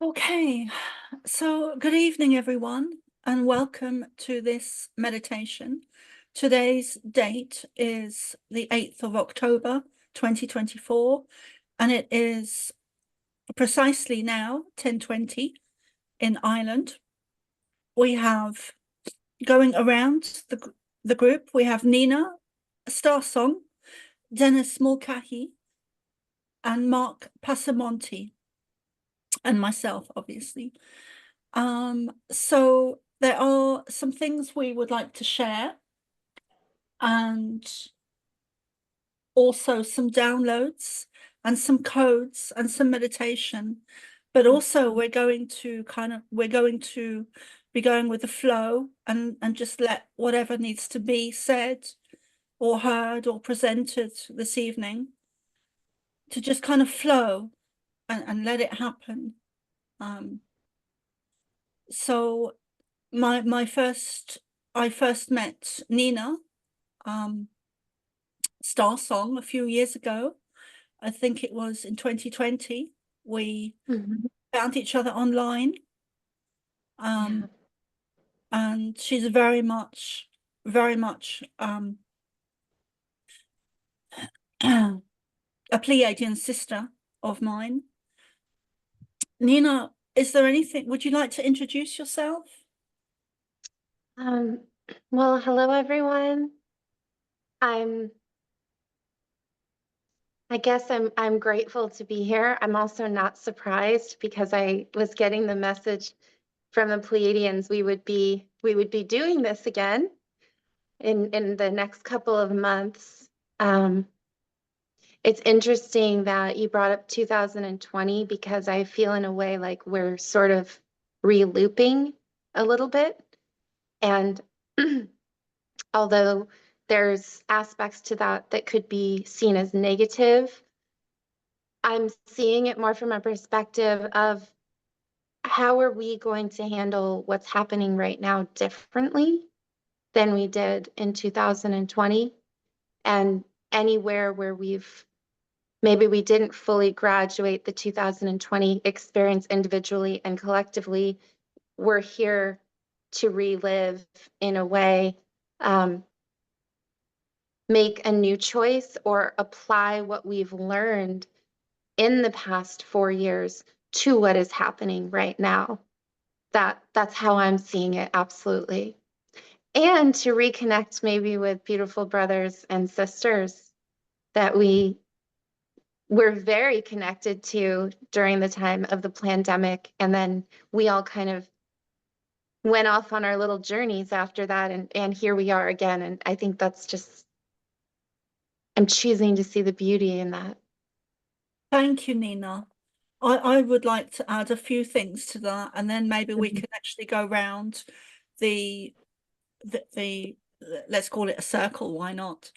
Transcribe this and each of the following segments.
Okay, so good evening, everyone, and welcome to this meditation. Today's date is the 8th of October, 2024, and it is precisely now 10:20 in Ireland. We have, going around the group, we have Nina, STARSONG, DENIS MULCAHY, and Mark Passamonti, and myself, obviously. So there are some things we would like to share, and also some downloads and some codes and some meditation. But also we're going to be going with the flow and just let whatever needs to be said or heard or presented this evening to just kind of flow and let it happen. So I first met Nina, StarSong, a few years ago. I think it was in 2020. We found each other online. And she's very much a Pleiadian sister of mine. Nina, is there anything, would you like to introduce yourself? Well, hello everyone. I guess I'm grateful to be here. I'm also not surprised because I was getting the message from the Pleiadians we would be doing this again in the next couple of months. It's interesting that you brought up 2020 because I feel in a way like we're sort of re-looping a little bit. And although there's aspects to that that could be seen as negative, I'm seeing it more from a perspective of how are we going to handle what's happening right now differently than we did in 2020, and anywhere where maybe we didn't fully graduate the 2020 experience individually and collectively, we're here to relive in a way, make a new choice or apply what we've learned in the past 4 years to what is happening right now. That's how I'm seeing it, absolutely. And to reconnect maybe with beautiful brothers and sisters that we're very connected to during the time of the pandemic. And then we all kind of went off on our little journeys after that. And here we are again. And I think that's just, I'm choosing to see the beauty in that. Thank you, Nina. I would like to add a few things to that, and then maybe we can actually go round the let's call it a circle, why not?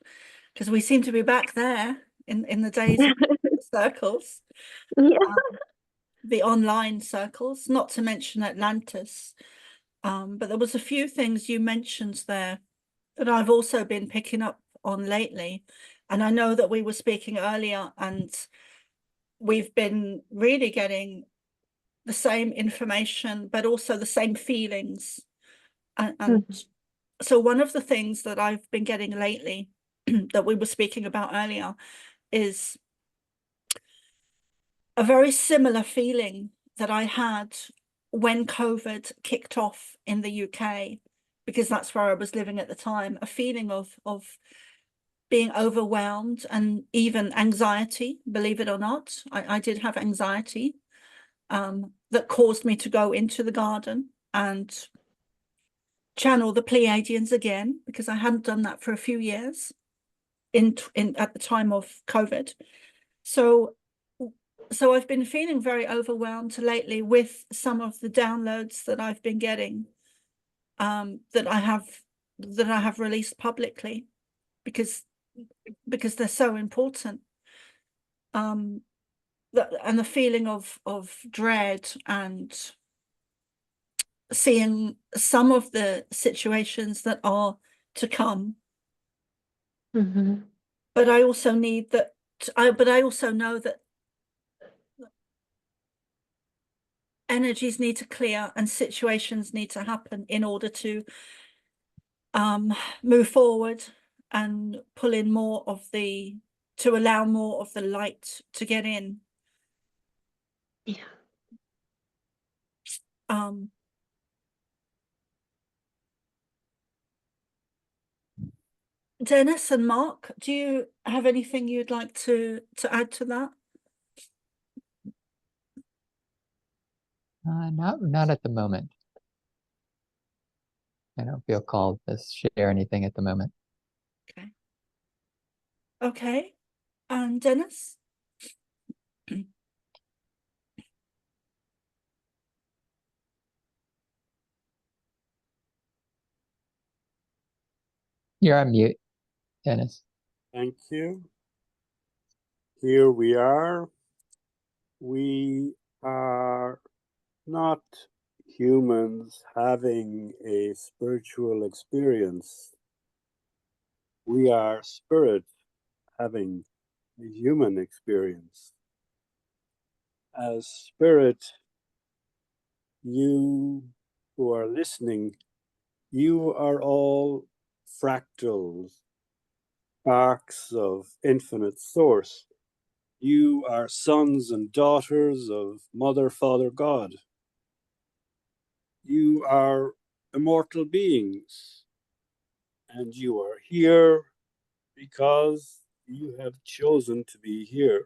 Because we seem to be back there in the days of circles, Yeah. the online circles, not to mention Atlantis. But there was a few things you mentioned there that I've also been picking up on lately. And I know that we were speaking earlier, and we've been really getting the same information, but also the same feelings. And so one of the things that I've been getting lately that we were speaking about earlier is a very similar feeling that I had when COVID kicked off in the UK, because that's where I was living at the time, a feeling of being overwhelmed and even anxiety, believe it or not. I did have anxiety that caused me to go into the garden and channel the Pleiadians again, because I hadn't done that for a few years at the time of COVID. So I've been feeling very overwhelmed lately with some of the downloads that I've been getting, that I have released publicly, because they're so important. And the feeling of dread and seeing some of the situations that are to come. But I also need that. But I also know that energies need to clear and situations need to happen in order to move forward and pull in more of the, to allow more of the light to get in. Yeah. Dennis and Mark, do you have anything you'd like to add to that? Not at the moment. I don't feel called to share anything at the moment. Okay. Okay. And Dennis? You're on mute, Dennis. Thank you. Here we are. We are not humans having a spiritual experience. We are spirit having a human experience. As spirit, you who are listening, you are all fractals, sparks of infinite source. You are sons and daughters of Mother, Father, God. You are immortal beings, and you are here because you have chosen to be here.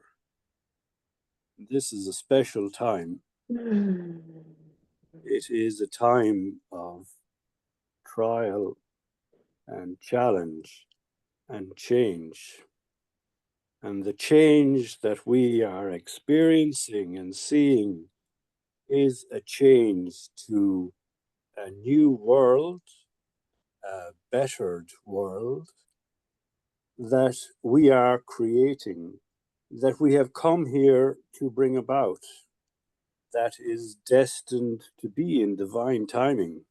This is a special time. It is a time of trial and challenge and change. And the change that we are experiencing and seeing is a change to a new world, a bettered world that we are creating, that we have come here to bring about, that is destined to be in divine timing.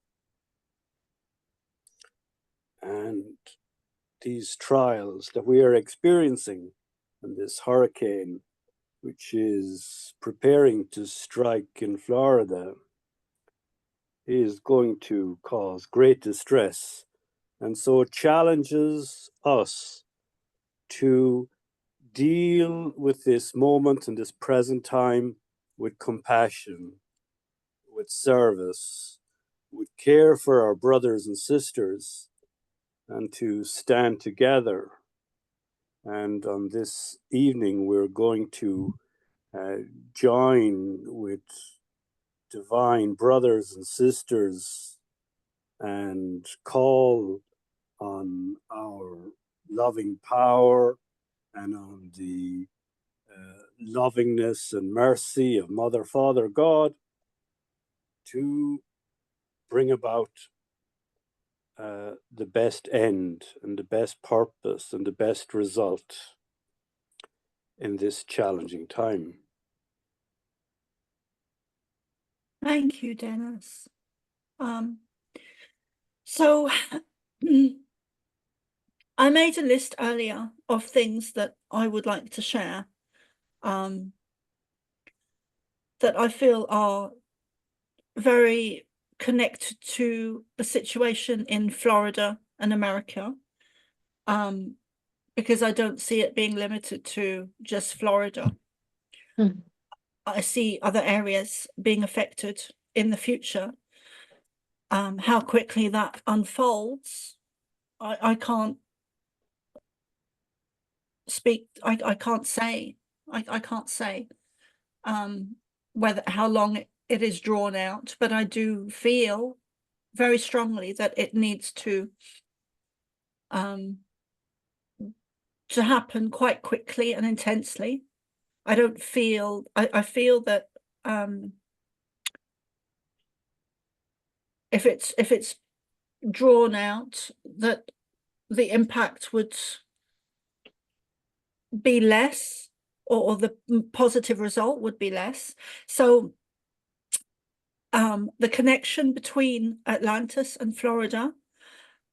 And these trials that we are experiencing, and this hurricane, which is preparing to strike in Florida, is going to cause great distress. And so it challenges us to deal with this moment and this present time with compassion, with service, with care for our brothers and sisters, and to stand together. And on this evening, we're going to join with divine brothers and sisters and call on our loving power and on the lovingness and mercy of Mother, Father, God to bring about the best end and the best purpose and the best result in this challenging time. Thank you, Dennis. So I made a list earlier of things that I would like to share that I feel are very connected to the situation in Florida and America, because I don't see it being limited to just Florida. I see other areas being affected in the future. How quickly that unfolds, I can't speak. I can't say. I can't say whether how long it is drawn out, but I do feel very strongly that it needs to happen quite quickly and intensely. I don't feel. I feel that if it's drawn out, that the impact would be less, or the positive result would be less. So the connection between Atlantis and Florida,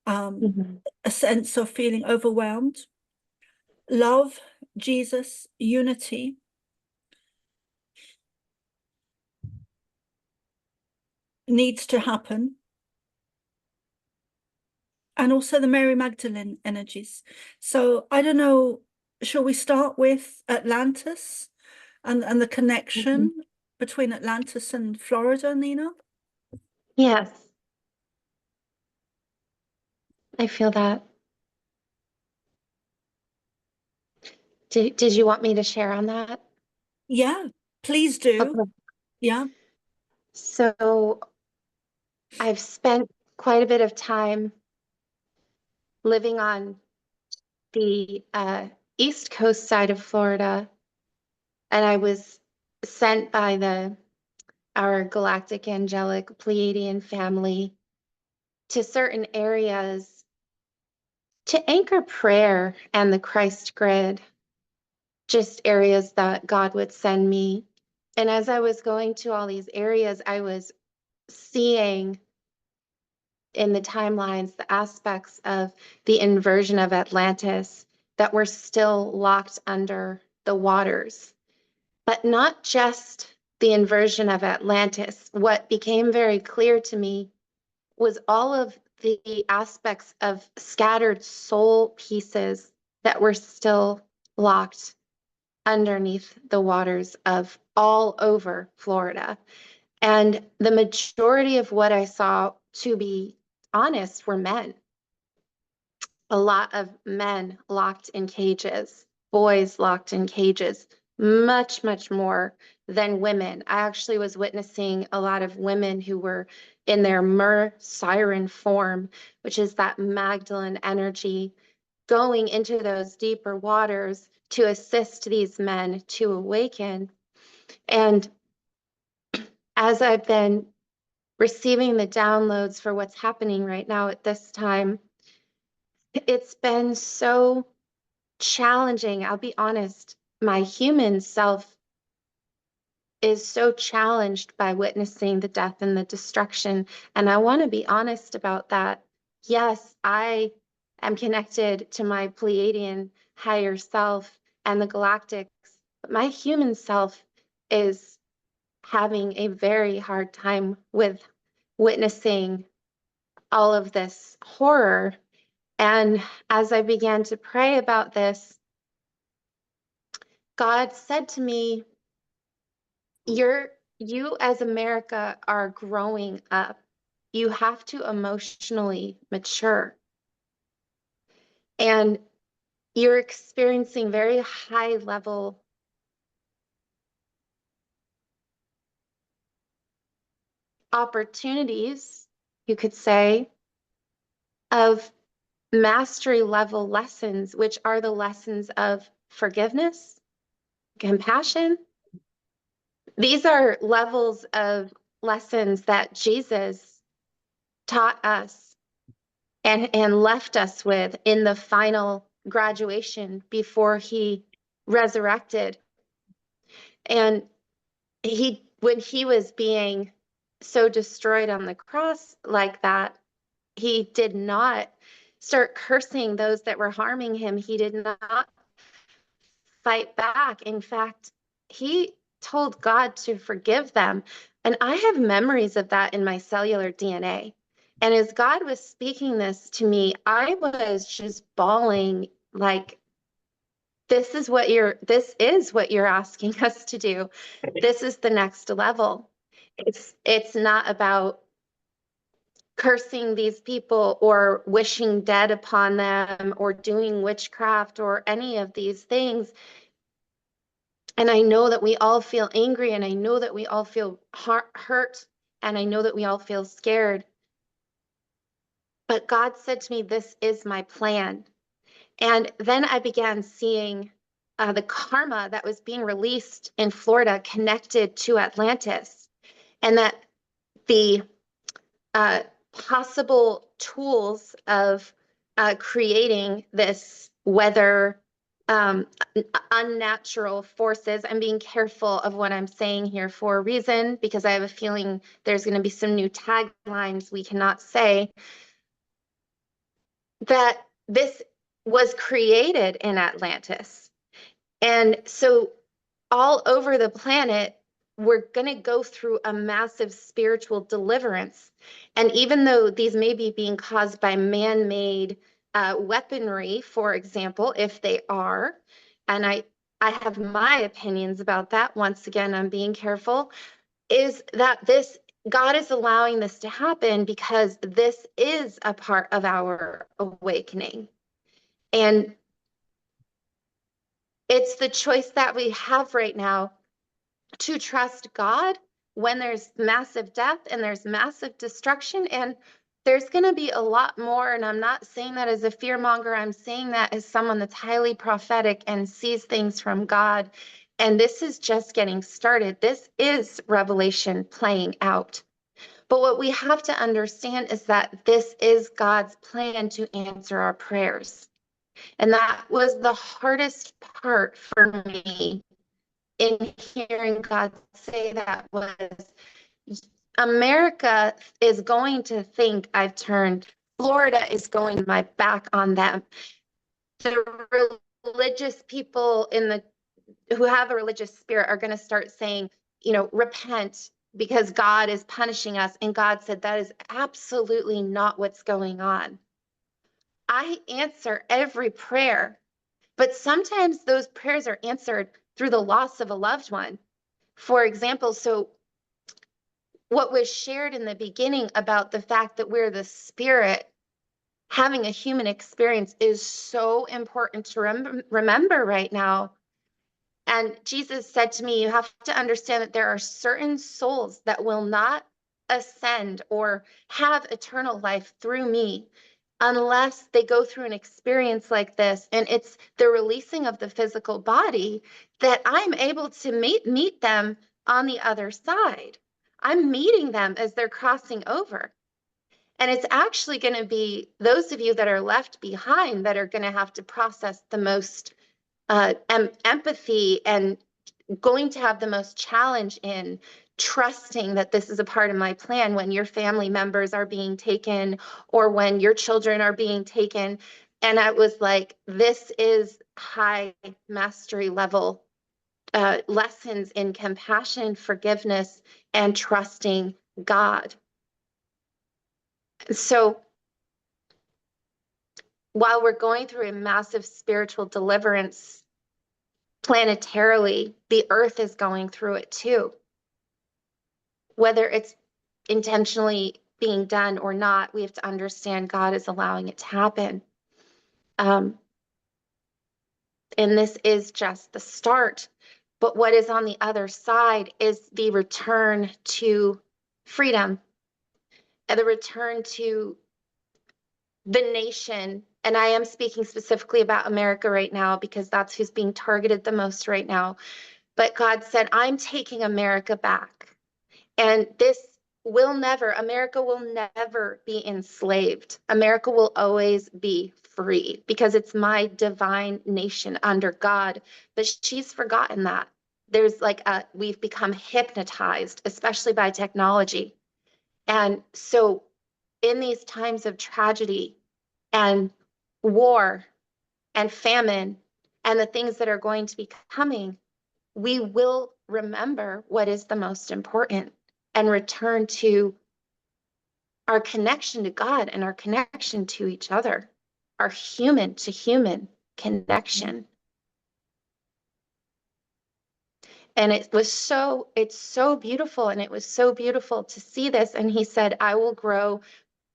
a sense of feeling overwhelmed, love, Jesus, unity, needs to happen. And also the Mary Magdalene energies. So I don't know, shall we start with Atlantis and the connection between Atlantis and Florida, Nina? Yes, I feel that. Did you want me to share on that? Yeah, please do. Okay. Yeah. So I've spent quite a bit of time living on the East Coast side of Florida, and I was sent by our galactic angelic Pleiadian family to certain areas to anchor prayer and the Christ grid, just areas that God would send me. And as I was going to all these areas, I was seeing in the timelines the aspects of the inversion of Atlantis that were still locked under the waters. But not just the inversion of Atlantis. What became very clear to me was all of the aspects of scattered soul pieces that were still locked underneath the waters of all over Florida. And the majority of what I saw, to be honest, were men. A lot of men locked in cages, boys locked in cages, much, much more than women. I actually was witnessing a lot of women who were in their myrrh siren form, which is that Magdalene energy, going into those deeper waters to assist these men to awaken. And as I've been receiving the downloads for what's happening right now at this time, it's been so challenging. I'll be honest, my human self is so challenged by witnessing the death and the destruction. And I want to be honest about that. Yes, I am connected to my Pleiadian higher self and the galactics, but my human self is having a very hard time with witnessing all of this horror. And as I began to pray about this, God said to me, you as America are growing up. You have to emotionally mature. And you're experiencing very high level opportunities, you could say, of mastery level lessons, which are the lessons of forgiveness, compassion. These are levels of lessons that Jesus taught us and left us with in the final graduation before he resurrected. And when he was being so destroyed on the cross like that, he did not start cursing those that were harming him. He did not fight back. In fact, he told God to forgive them. And I have memories of that in my cellular DNA. And as God was speaking this to me, I was just bawling like, this is what you're asking us to do. This is the next level. It's not about cursing these people or wishing dead upon them or doing witchcraft or any of these things. And I know that we all feel angry, and I know that we all feel hurt, and I know that we all feel scared. But God said to me, this is my plan. And then I began seeing the karma that was being released in Florida connected to Atlantis, and that the possible tools of creating this weather, unnatural forces. I'm being careful of what I'm saying here for a reason, because I have a feeling there's going to be some new taglines we cannot say, that this was created in Atlantis. And so all over the planet, we're going to go through a massive spiritual deliverance. And even though these may be being caused by man-made weaponry, for example, if they are, and I have my opinions about that. Once again, I'm being careful, is that this God is allowing this to happen because this is a part of our awakening. And it's the choice that we have right now to trust God when there's massive death and there's massive destruction. And there's going to be a lot more. And I'm not saying that as a fear monger. I'm saying that as someone that's highly prophetic and sees things from God. And this is just getting started. This is revelation playing out. But what we have to understand is that this is God's plan to answer our prayers. And that was the hardest part for me in hearing God say that, was America is going to think I've turned. Florida is going my back on them. The religious people who have a religious spirit are going to start saying, repent because God is punishing us. And God said, that is absolutely not what's going on. I answer every prayer, but sometimes those prayers are answered through the loss of a loved one. For example, so what was shared in the beginning about the fact that we're the spirit having a human experience is so important to remember right now. And Jesus said to me, you have to understand that there are certain souls that will not ascend or have eternal life through me unless they go through an experience like this. And it's the releasing of the physical body that I'm able to meet them on the other side. I'm meeting them as they're crossing over. And it's actually going to be those of you that are left behind that are going to have to process the most empathy and going to have the most challenge in trusting that this is a part of my plan when your family members are being taken or when your children are being taken. And I was like, this is high mastery level lessons in compassion, forgiveness, and trusting God. So while we're going through a massive spiritual deliverance planetarily, the earth is going through it too. Whether it's intentionally being done or not, we have to understand God is allowing it to happen. And this is just the start. But what is on the other side is the return to freedom and the return to the nation. And I am speaking specifically about America right now because that's who's being targeted the most right now. But God said, I'm taking America back. And America will never be enslaved. America will always be free because it's my divine nation under God. But she's forgotten that. There's we've become hypnotized, especially by technology. And so in these times of tragedy and war and famine and the things that are going to be coming, we will remember what is the most important and return to our connection to God and our connection to each other, our human to human connection. And it's so beautiful. And it was so beautiful to see this. And he said, I will grow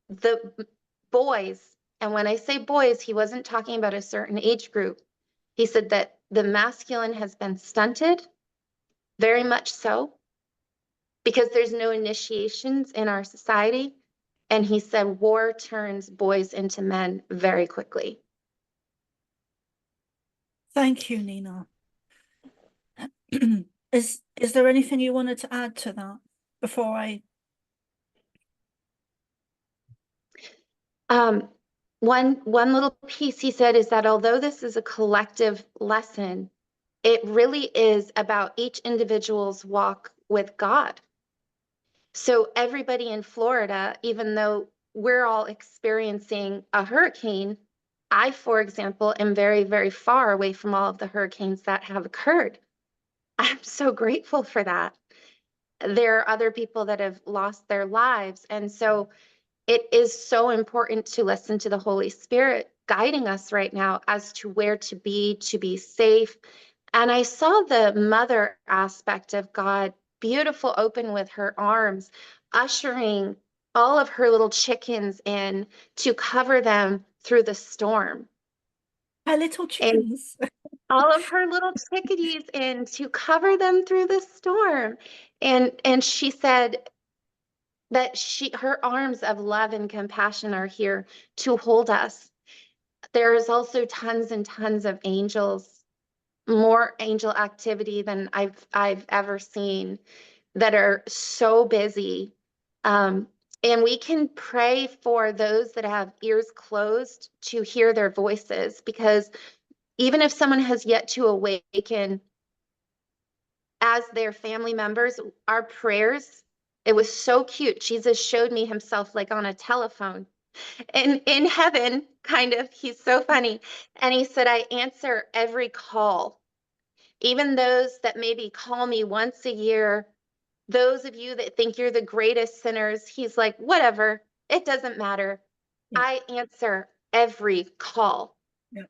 the boys. And when I say boys, he wasn't talking about a certain age group. He said that the masculine has been stunted, very much so, because there's no initiations in our society. And he said war turns boys into men very quickly. Thank you, Nina. Is there anything you wanted to add to that before I? One little piece he said is that although this is a collective lesson, it really is about each individual's walk with God. So everybody in Florida, even though we're all experiencing a hurricane, I, for example, am very, very far away from all of the hurricanes that have occurred. I'm so grateful for that. there are other people that have lost their lives. And so it is so important to listen to the Holy Spirit guiding us right now as to where to be safe. And I saw the mother aspect of God, beautiful, open with her arms, ushering all of her little chickens in to cover them through the storm. Her little And chickens. all of her little chickadees in to cover them through the storm. And she said that her arms of love and compassion are here to hold us. There is also tons and tons of angels, more angel activity than I've ever seen, that are so busy. And we can pray for those that have ears closed to hear their voices, because even if someone has yet to awaken as their family members, our prayers, it was so cute. Jesus showed me himself like on a telephone in heaven, kind of. He's so funny. And he said, I answer every call, even those that maybe call me once a year. Those of you that think you're the greatest sinners, he's like, whatever, it doesn't matter. Yeah. I answer every call. Yeah.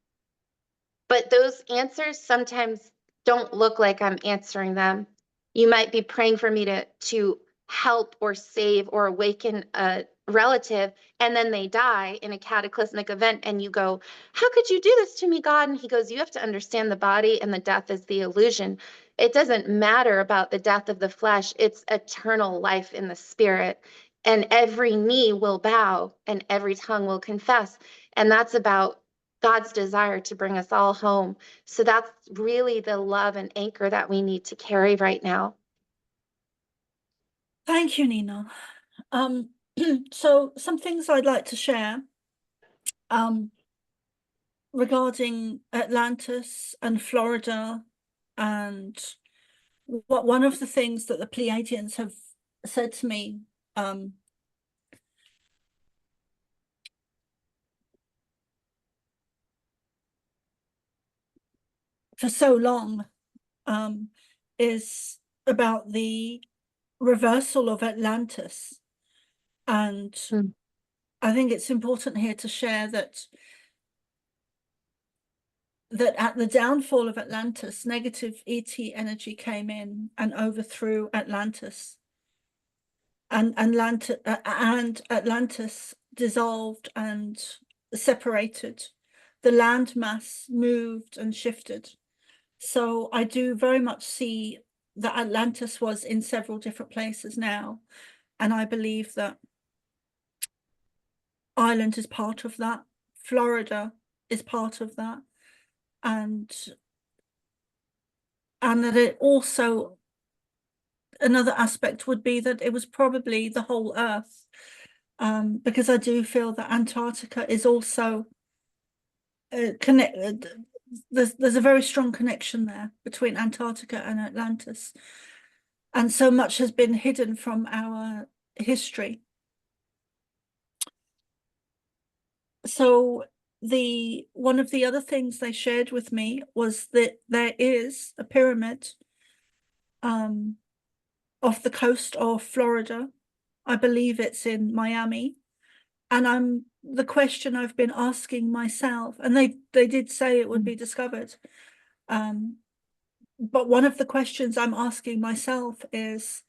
But those answers sometimes don't look like I'm answering them. You might be praying for me to help or save or awaken a relative, and then they die in a cataclysmic event, and you go, how could you do this to me, God? And he goes, you have to understand the body and the death is the illusion. It doesn't matter about the death of the flesh. It's eternal life in the spirit. And every knee will bow and every tongue will confess. And that's about God's desire to bring us all home. So that's really the love and anchor that we need to carry right now. Thank you, Nina. So some things I'd like to share regarding Atlantis and Florida, and one of the things that the Pleiadians have said to me for so long is about the reversal of Atlantis. And I think it's important here to share that at the downfall of Atlantis, negative ET energy came in and overthrew Atlantis. And Atlantis dissolved and separated. The landmass moved and shifted. So I do very much see that Atlantis was in several different places now. And I believe that Ireland is part of that. Florida is part of that. And that it also, another aspect would be that it was probably the whole Earth, because I do feel that Antarctica is also connected. There's a very strong connection there between Antarctica and Atlantis, and so much has been hidden from our history. So one of the other things they shared with me was that there is a pyramid off the coast of Florida. I believe it's in Miami. And the question I've been asking myself, and they did say it would be discovered. But one of the questions I'm asking myself is,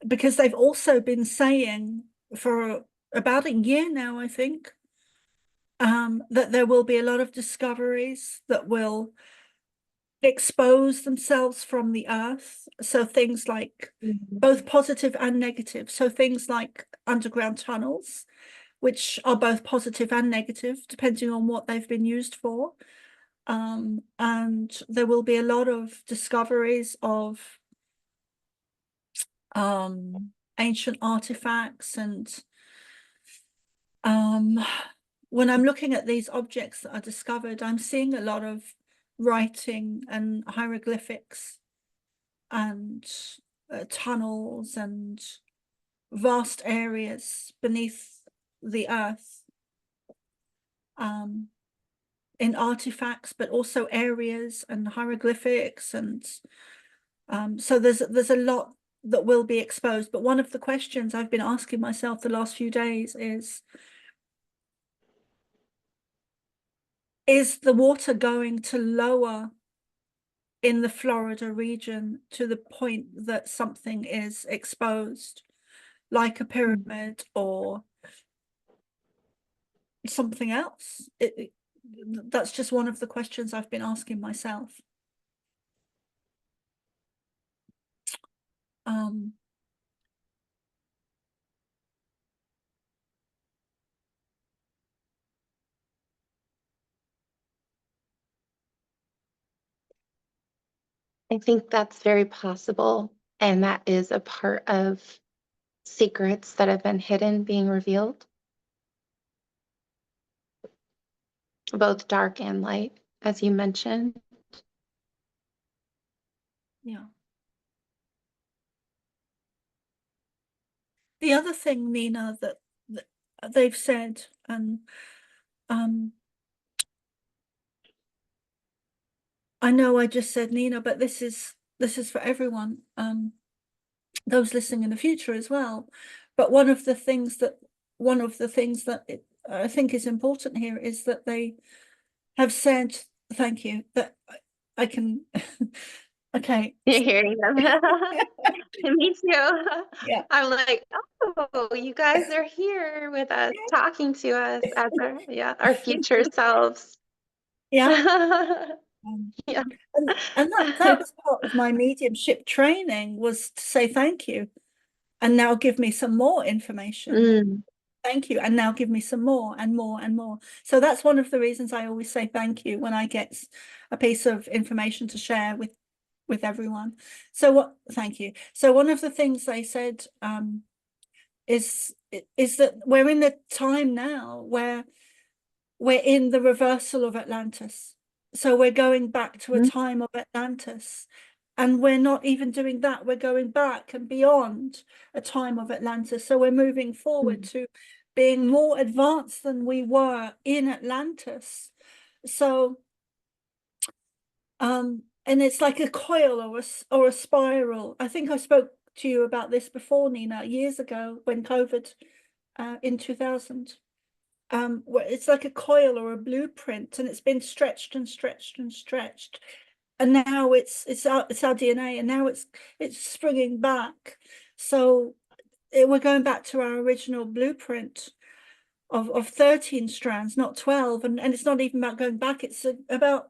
because they've also been saying for about a year now, I think, that there will be a lot of discoveries that will expose themselves from the Earth. So things like both positive and negative. So things like underground tunnels, which are both positive and negative, depending on what they've been used for. And there will be a lot of discoveries of ancient artifacts. And when I'm looking at these objects that are discovered, I'm seeing a lot of writing and hieroglyphics and tunnels and vast areas beneath the Earth, in artifacts, but also areas and hieroglyphics. And so there's a lot that will be exposed. But one of the questions I've been asking myself the last few days is the water going to lower in the Florida region to the point that something is exposed, like a pyramid or something else? That's just one of the questions I've been asking myself. I think that's very possible. And that is a part of secrets that have been hidden being revealed, both dark and light, as you mentioned. Yeah. The other thing, Nina, that they've said, and I know I just said Nina, but this is for everyone, those listening in the future as well. But one of the things that I think is important here is that they have said, thank you, that I can okay. You're hearing them. Me too. Yeah. I'm like, oh, you guys are here with us, talking to us as our future selves. Yeah. Yeah. And that was part of my mediumship training, was to say thank you, and now give me some more information. Thank you, and now give me some more and more and more. So that's one of the reasons I always say thank you when I get a piece of information to share with everyone. So thank you. So one of the things they said is that we're in a time now where we're in the reversal of Atlantis. So we're going back to a time of Atlantis, and we're not even doing that. We're going back and beyond a time of Atlantis. So we're moving forward to being more advanced than we were in Atlantis. So, and it's like a coil or a spiral. I think I spoke to you about this before, Nina, years ago when COVID in 2000. It's like a coil or a blueprint, and it's been stretched and stretched and stretched, and now it's our DNA, and now it's springing back. So we're going back to our original blueprint of 13 strands, not 12, and it's not even about going back. It's about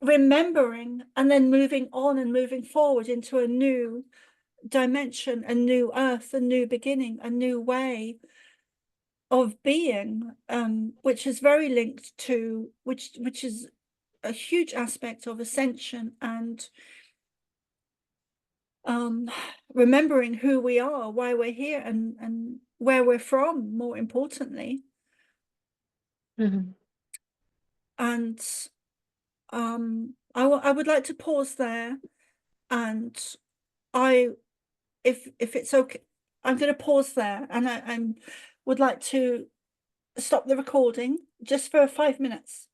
remembering and then moving on and moving forward into a new dimension, a new earth, a new beginning, a new way of being, which is very linked to which is a huge aspect of ascension and remembering who we are, why we're here, and where we're from, more importantly. And I would like to pause there, and if it's okay, I'm going to pause there, and I would like to stop the recording just for 5 minutes.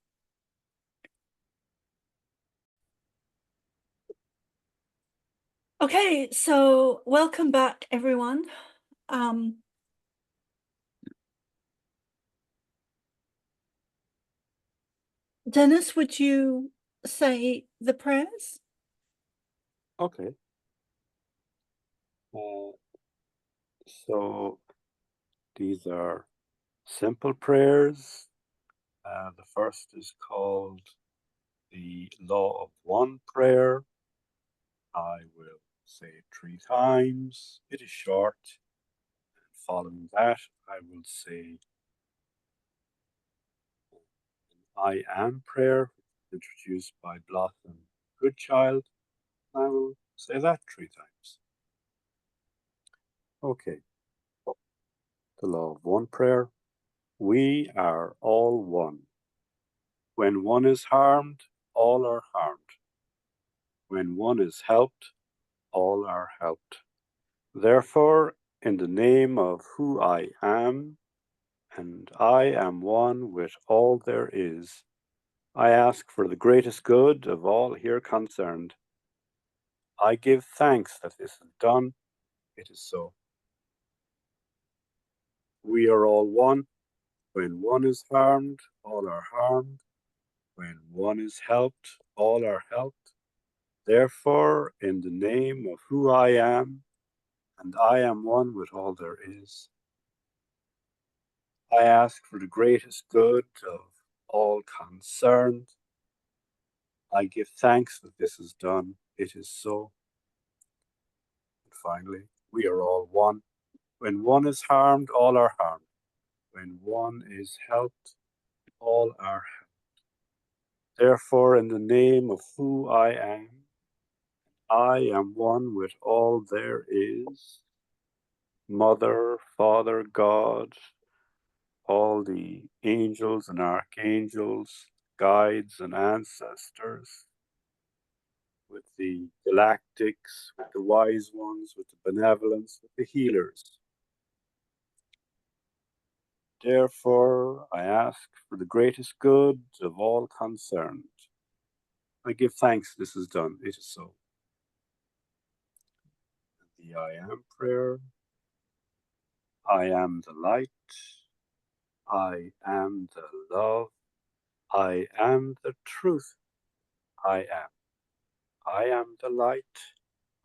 Okay, so welcome back, everyone. Dennis, would you say the prayers? Okay. So these are simple prayers. The first is called the Law of One prayer. I will say it 3 times. It is short. And following that, I will say I am prayer, introduced by Blossom Goodchild. I will say that 3 times. Okay. The Law of One prayer. We are all one. When one is harmed, all are harmed. When one is helped, all are helped. Therefore, in the name of who I am, and I am one with all there is, I ask for the greatest good of all here concerned. I give thanks that this is done. It is so. We are all one. When one is harmed, all are harmed. When one is helped, all are helped. Therefore, in the name of who I am, and I am one with all there is, I ask for the greatest good of all concerned. I give thanks that this is done. It is so. And finally, we are all one. When one is harmed, all are harmed. When one is helped, all are helped. Therefore, in the name of who I am one with all there is, Mother, Father, God, all the angels and archangels, guides and ancestors, with the galactics, with the wise ones, with the benevolence, with the healers. Therefore, I ask for the greatest good of all concerned. I give thanks this is done. It is so. The I am prayer. I am the light. I am the love. I am the truth. I am. I am the light.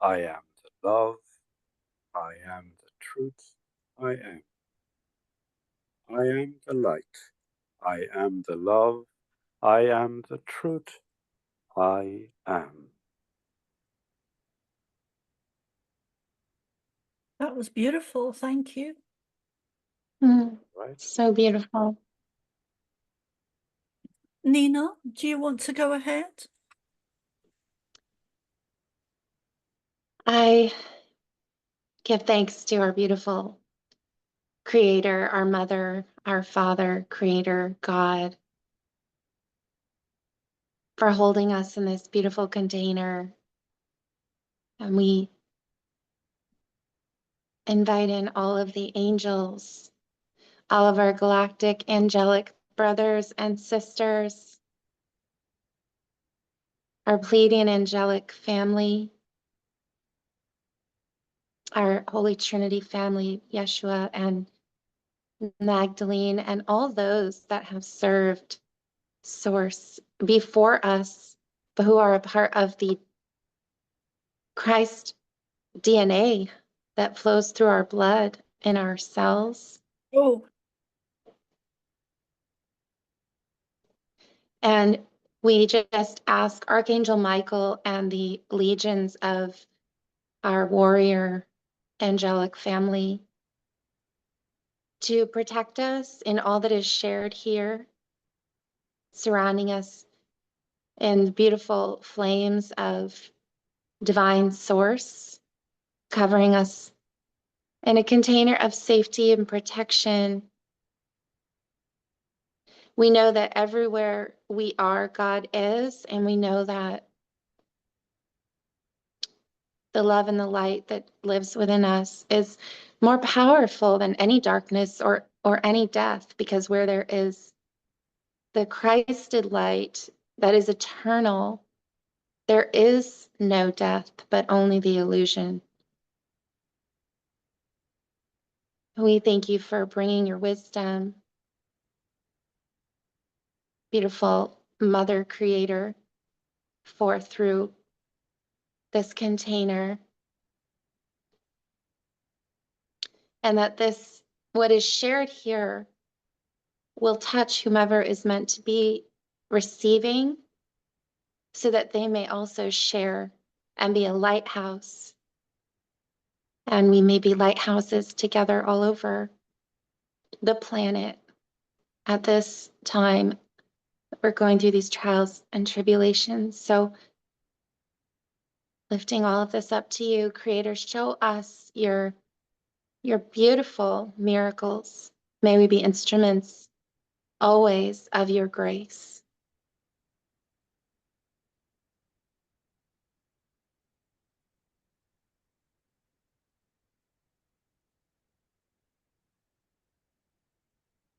I am the love. I am the truth. I am. I am the light. I am the love. I am the truth. I am. That was beautiful. Thank you. Right? So beautiful. Nina, do you want to go ahead? I give thanks to our beautiful Creator, our Mother, our Father, Creator, God, for holding us in this beautiful container. And we invite in all of the angels, all of our galactic angelic brothers and sisters, our Pleiadian angelic family, our Holy Trinity family, Yeshua and Magdalene, and all those that have served Source before us, but who are a part of the Christ DNA that flows through our blood in our cells. Oh, And we just ask Archangel Michael and the legions of our warrior angelic family to protect us in all that is shared here, surrounding us in beautiful flames of divine source, covering us in a container of safety and protection. We know that everywhere we are, God is, and we know that the love and the light that lives within us is more powerful than any darkness or any death, because where there is the Christed light that is eternal, there is no death, but only the illusion. We thank you for bringing your wisdom, beautiful Mother Creator, forth through this container. And that this, what is shared here, will touch whomever is meant to be receiving, so that they may also share and be a lighthouse. And we may be lighthouses together all over the planet at this time. We're going through these trials and tribulations. So lifting all of this up to you, Creator, show us your beautiful miracles. May we be instruments always of your grace.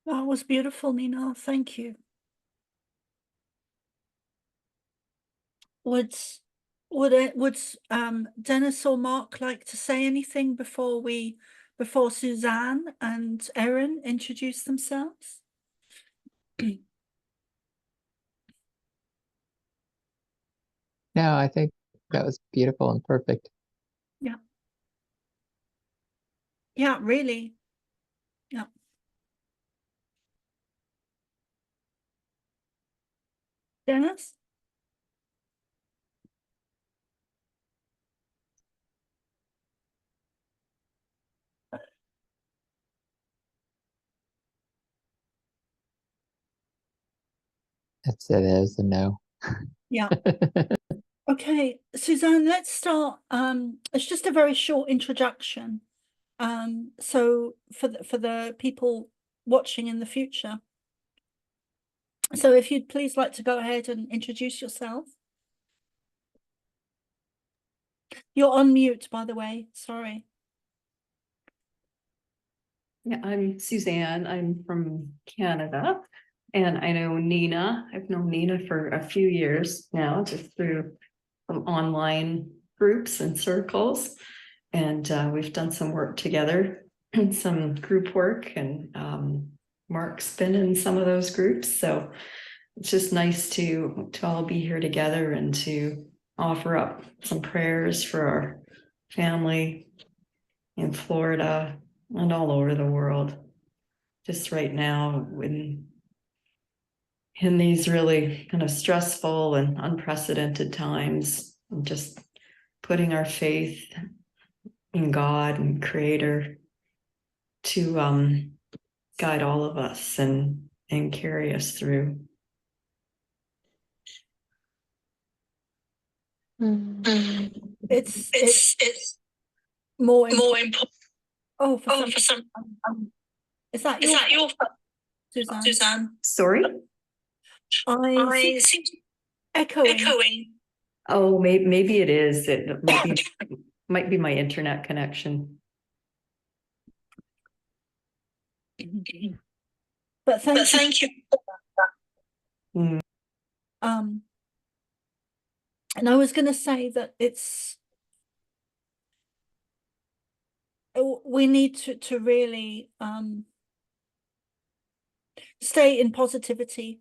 that was beautiful, Nina. Thank you. Would Would Dennis or Mark like to say anything before Suzanne and Erin introduce themselves? No, I think that was beautiful and perfect. Yeah. Yeah, really. Yeah. Dennis? That's it is a no. Yeah. Okay, Suzanne, let's start. It's just a very short introduction. So for the people watching in the future. So if you'd please like to go ahead and introduce yourself. You're on mute, by the way. Sorry. Yeah, I'm Suzanne. I'm from Canada, and I know Nina. I've known Nina for a few years now, just through some online groups and circles. And we've done some work together, some group work, and Mark's been in some of those groups. So it's just nice to all be here together and to offer up some prayers for our family in Florida and all over the world. Just right now, in these really kind of stressful and unprecedented times, and just putting our faith in God and Creator to guide all of us and carry us through. It's more important. Oh, for some. Is that your Suzanne? Suzanne, sorry, I seem echoing. Oh, maybe it is. It might be my internet connection. But thank you. Mm. And I was going to say that we need to really stay in positivity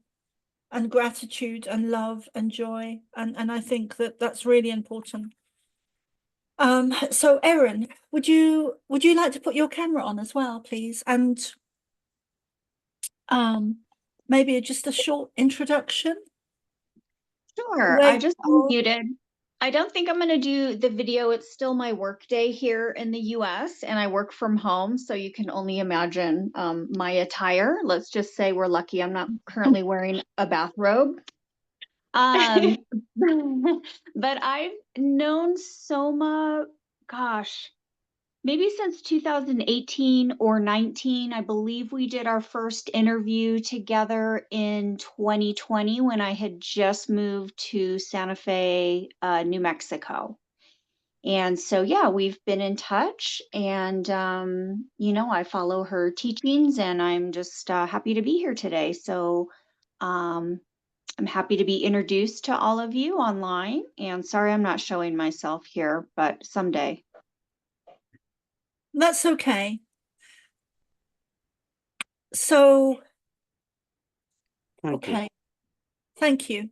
and gratitude and love and joy, and I think that that's really important. So Erin, would you like to put your camera on as well, please, and maybe just a short introduction? Sure, I just unmuted. I don't think I'm going to do the video. It's still my work day here in the US, and I work from home, so you can only imagine my attire. Let's just say we're lucky I'm not currently wearing a bathrobe. But I've known Soma, gosh, maybe since 2018 or 19. I believe we did our first interview together in 2020 when I had just moved to Santa Fe, New Mexico. And so, yeah, we've been in touch, and, you know, I follow her teachings, and I'm just happy to be here today. So I'm happy to be introduced to all of you online, and sorry I'm not showing myself here, but someday. That's okay. So, okay. Thank you.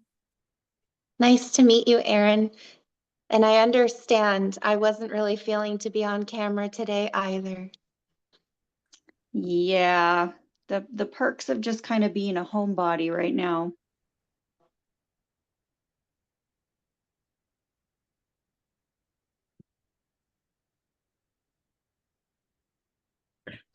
Nice to meet you, Erin. And I understand I wasn't really feeling to be on camera today either. Yeah, the perks of just kind of being a homebody right now.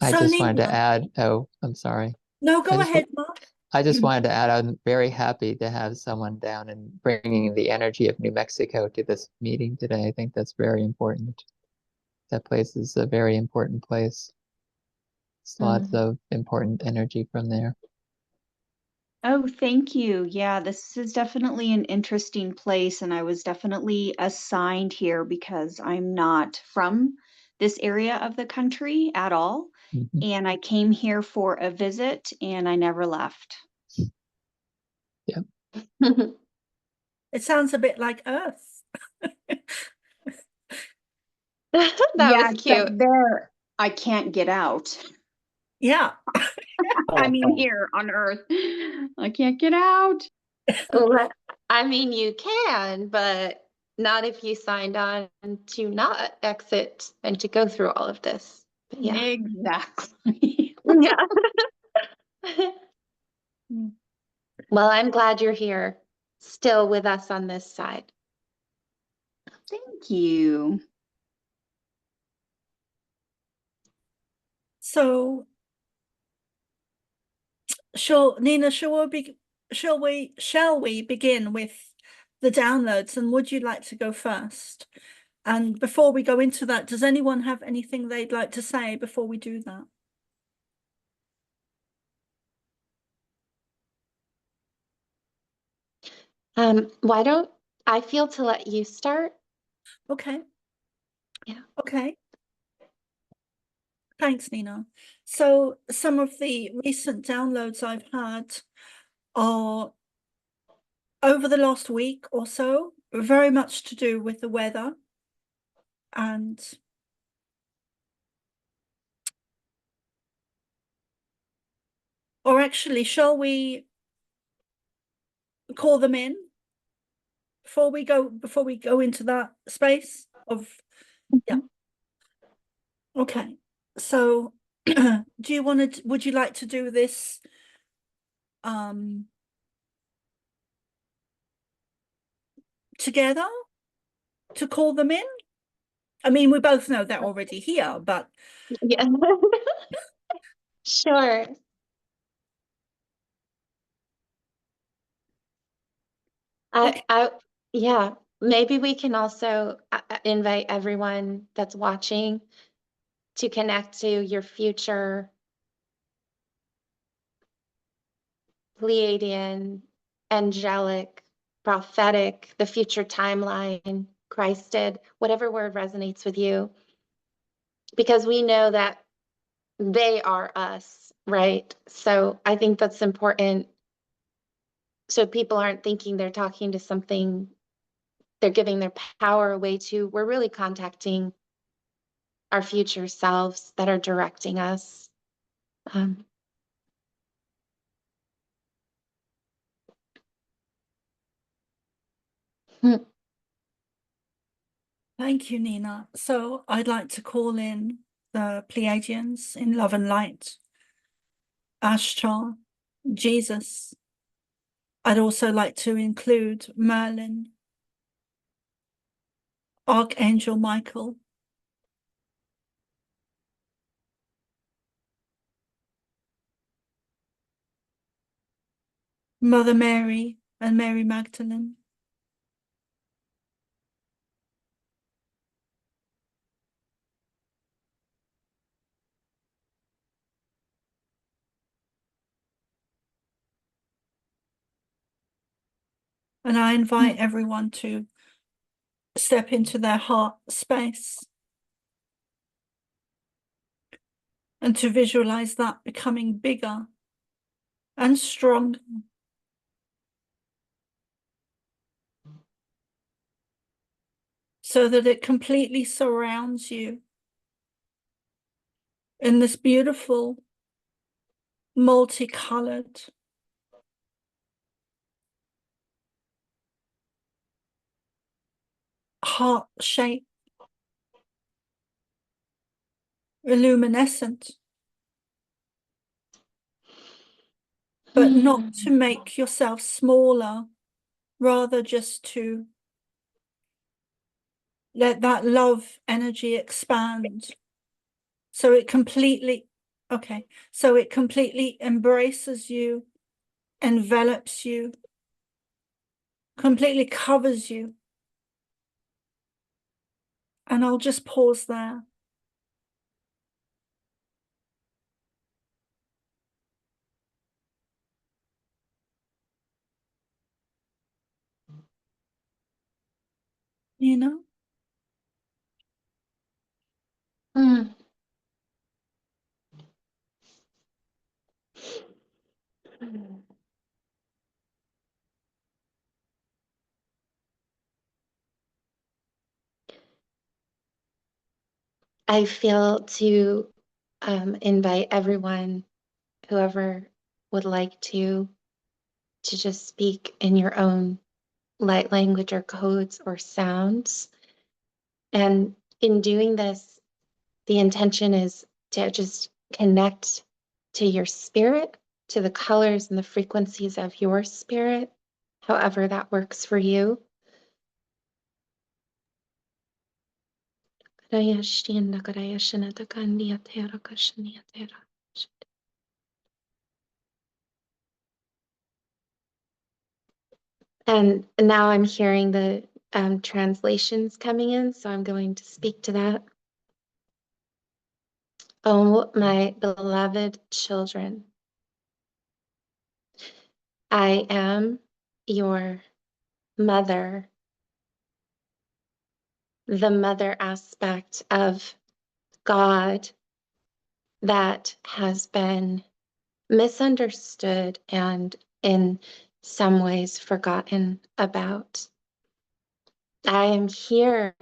I So just wanted to Nina, add, oh, I'm sorry. no, go ahead, Mark. I just wanted to add, I'm very happy to have someone down and bringing the energy of New Mexico to this meeting today. I think that's very important. That place is a very important place. There's lots of important energy from there. Oh, thank you. Yeah, this is definitely an interesting place, and I was definitely assigned here because I'm not from this area of the country at all. And I came here for a visit, and I never left. Yep. It sounds a bit like Earth. That Yeah, was except cute. there, I can't get out. Yeah. I mean, here on Earth, I can't get out. Well, I mean, you can, but not if you signed on to not exit and to go through all of this. But yeah. Exactly. Yeah. Mm. Well, I'm glad you're here, still with us on this side. Thank you. So, Nina, shall we begin with the downloads? And would you like to go first? And before we go into that, does anyone have anything they'd like to say before we do that? Why don't I feel to let you start? Okay. Yeah. Okay. Thanks, Nina. So some of the recent downloads I've had are over the last week or so, very much to do with the weather. And or actually, shall we call them in before we go into that space of, yeah. Okay. So would you like to do this together to call them in? I mean, we both know they're already here, but Yeah. Sure. okay. Yeah, maybe we can also invite everyone that's watching to connect to your future Pleiadian, angelic, prophetic, the future timeline, Christed, whatever word resonates with you. Because we know that they are us, right? So I think that's important. So people aren't thinking they're talking to something, they're giving their power away to. We're really contacting our future selves that are directing us. Thank you, Nina. So I'd like to call in the Pleiadians in love and light, Ashtar, Jesus. I'd also like to include Merlin, Archangel Michael, Mother Mary and Mary Magdalene, and I invite everyone to step into their heart space and to visualize that becoming bigger and stronger, so that it completely surrounds you in this beautiful, multicolored, heart shape, illuminescent, but not to make yourself smaller, rather just to let that love energy expand. So it completely, okay, so it completely embraces you, envelops you, completely covers you. And I'll just pause there. You know? I feel to invite everyone, whoever would like to just speak in your own light language or codes or sounds. And in doing this, the intention is to just connect to your spirit, to the colors and the frequencies of your spirit, however that works for you. And now I'm hearing the translations coming in, so I'm going to speak to that. Oh, my beloved children, I am your mother, the mother aspect of God that has been misunderstood and in some ways forgotten about. I am here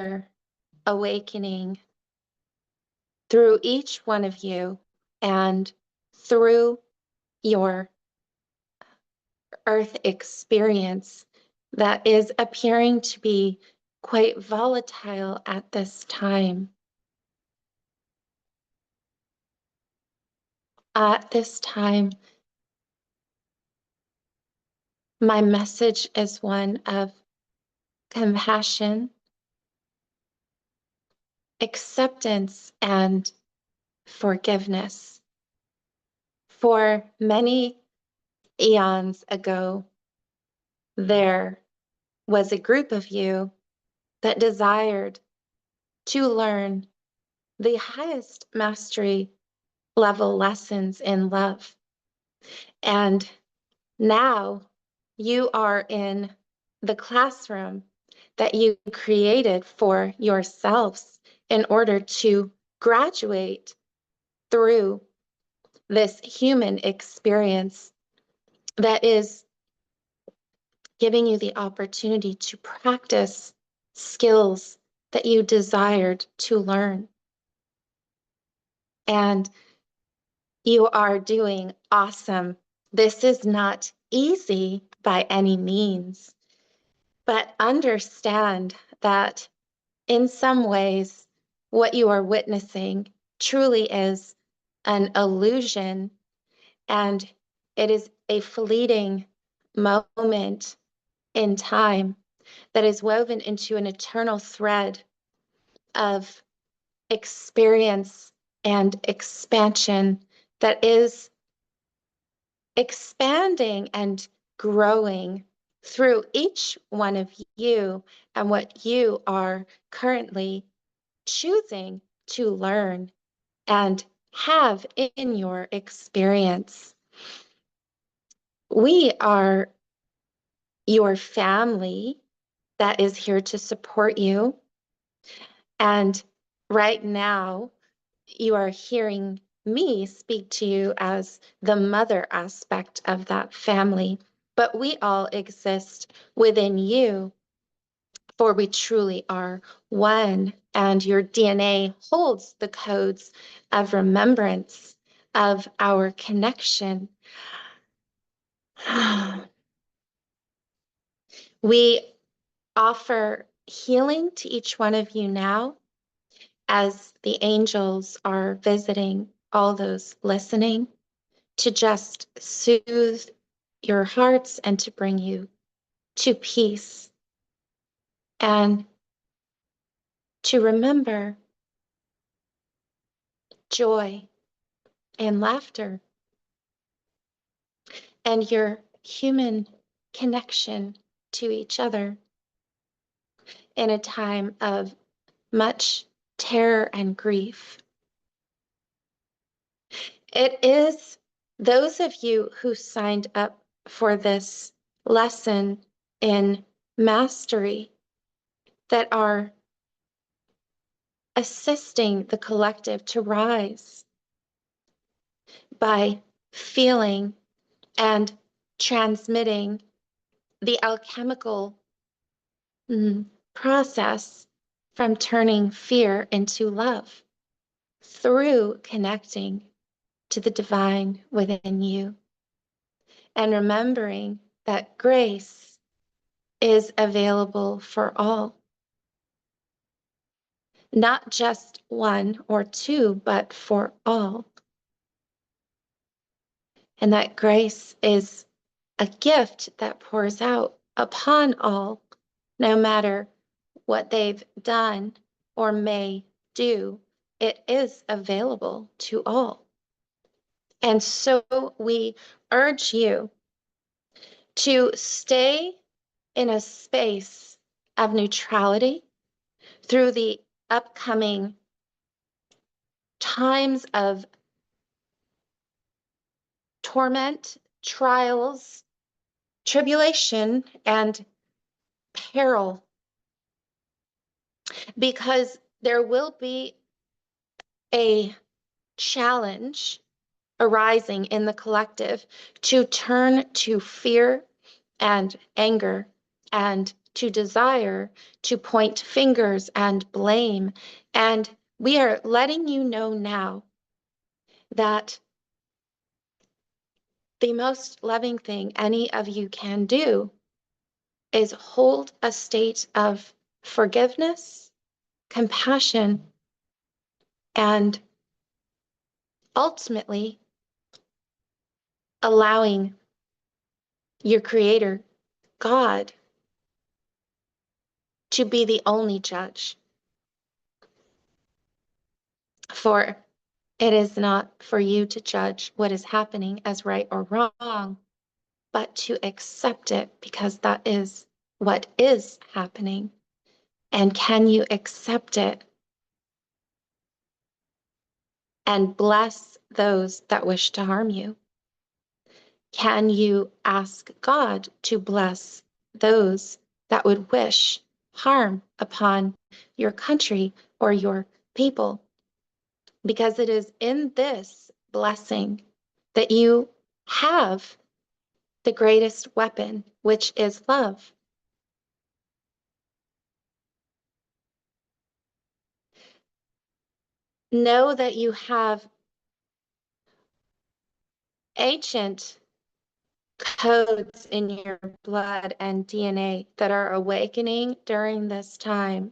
awakening through each one of you and through your earth experience that is appearing to be quite volatile at this time. At this time, my message is one of compassion, acceptance, and forgiveness. For many eons ago, there was a group of you that desired to learn the highest mastery level lessons in love. And now you are in the classroom that you created for yourselves in order to graduate through this human experience that is giving you the opportunity to practice skills that you desired to learn. And you are doing awesome. This is not easy by any means, but understand that in some ways, what you are witnessing truly is an illusion, and it is a fleeting moment in time that is woven into an eternal thread of experience and expansion that is expanding and growing through each one of you and what you are currently choosing to learn and have in your experience. We are your family that is here to support you. And right now, you are hearing me speak to you as the mother aspect of that family. But we all exist within you, for we truly are one, and your DNA holds the codes of remembrance of our connection. We offer healing to each one of you now as the angels are visiting all those listening to just soothe your hearts and to bring you to peace and to remember joy and laughter and your human connection to each other in a time of much terror and grief. It is those of you who signed up for this lesson in mastery that are assisting the collective to rise by feeling and transmitting the alchemical process from turning fear into love. through connecting to the divine within you and remembering that grace is available for all. Not just one or two, but for all. And that grace is a gift that pours out upon all, no matter what they've done or may do. It is available to all. And so we urge you to stay in a space of neutrality through the upcoming times of torment, trials, tribulation, and peril, because there will be a challenge arising in the collective to turn to fear and anger and to desire to point fingers and blame. And we are letting you know now that the most loving thing any of you can do is hold a state of forgiveness, compassion, and ultimately allowing your Creator, God, to be the only judge. For it is not for you to judge what is happening as right or wrong, but to accept it because that is what is happening. And can you accept it and bless those that wish to harm you? Can you ask God to bless those that would wish harm upon your country or your people? Because it is in this blessing that you have the greatest weapon, which is love. Know that you have ancient codes in your blood and DNA that are awakening during this time,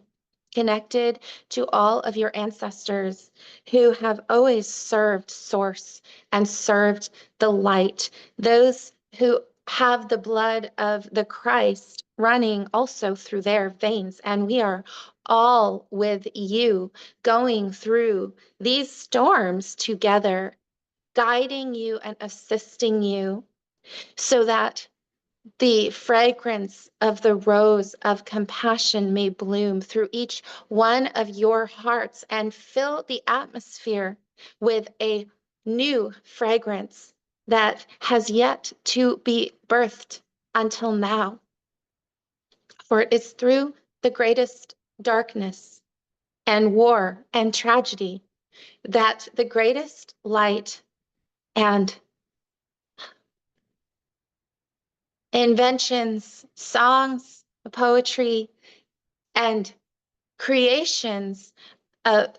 connected to all of your ancestors who have always served Source and served the light, those who have the blood of the Christ running also through their veins. And we are all with you going through these storms together, guiding you and assisting you so that the fragrance of the rose of compassion may bloom through each one of your hearts and fill the atmosphere with a new fragrance that has yet to be birthed until now. For it is through the greatest darkness and war and tragedy that the greatest light and inventions, songs, poetry, and creations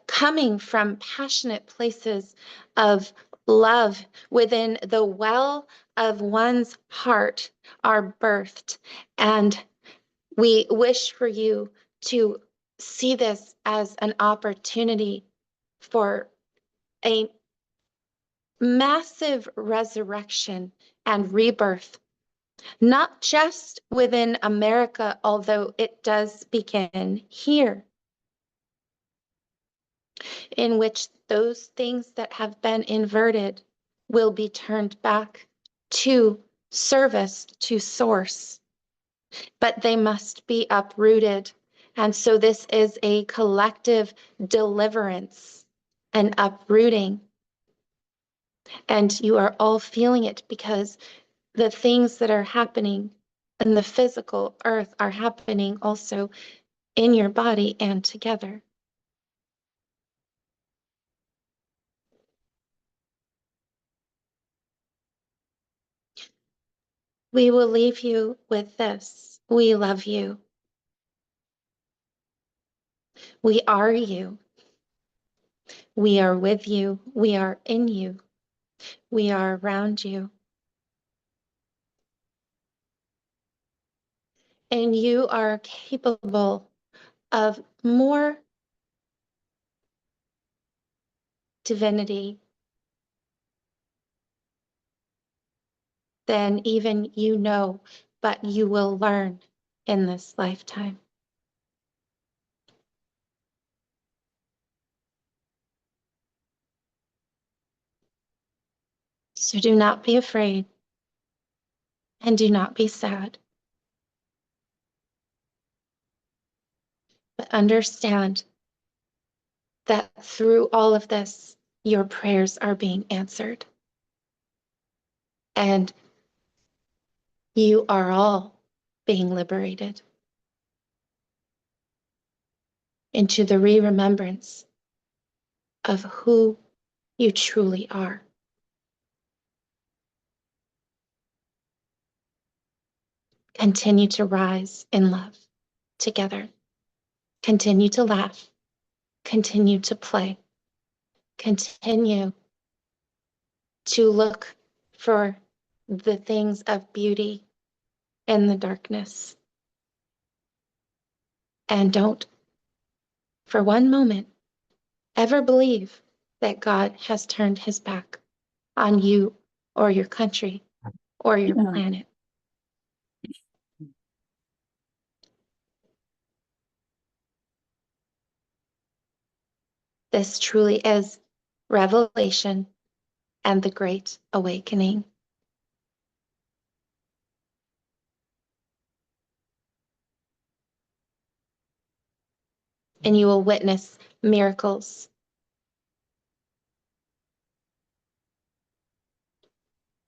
coming from passionate places of love within the well of one's heart are birthed. And we wish for you to see this as an opportunity for a massive resurrection and rebirth, not just within America, although it does begin here, in which those things that have been inverted will be turned back to service, to Source, but they must be uprooted. And so this is a collective deliverance and uprooting. And you are all feeling it because the things that are happening in the physical earth are happening also in your body and together. We will leave you with this. We love you. We are you. We are with you. We are in you. We are around you. And you are capable of more divinity than even you know, but you will learn in this lifetime. So do not be afraid and do not be sad, but understand that through all of this, your prayers are being answered. And you are all being liberated into the remembrance of who you truly are. Continue to rise in love together. Continue to laugh. Continue to play. Continue to look for the things of beauty in the darkness. And don't, for one moment, ever believe that God has turned his back on you or your country or your planet. This truly is revelation and the Great Awakening. And you will witness miracles.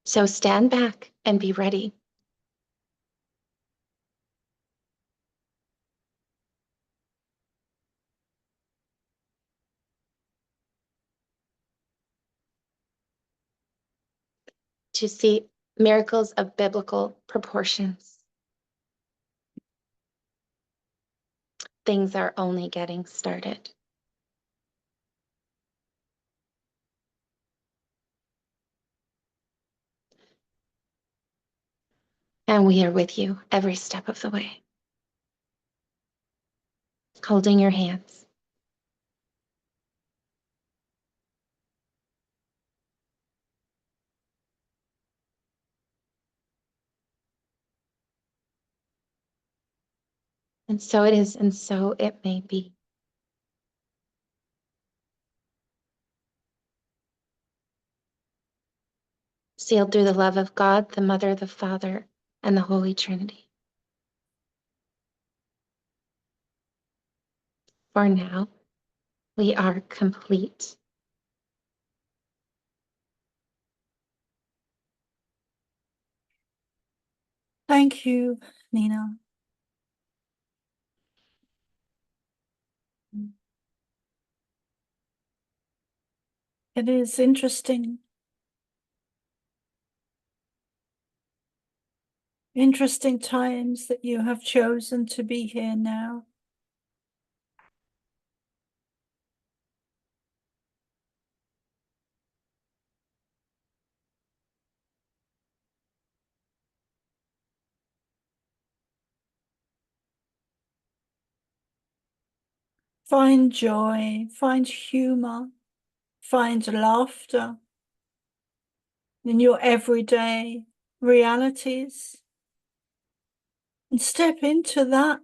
So stand back and be ready. To see miracles of biblical proportions. Things are only getting started. And we are with you every step of the way, holding your hands. And so it is, and so it may be. Sealed through the love of God, the Mother, the Father, and the Holy Trinity. For now, we are complete. Thank you, Nina. It is interesting. Interesting times that you have chosen to be here now. Find joy, find humor, find laughter in your everyday realities. And step into that,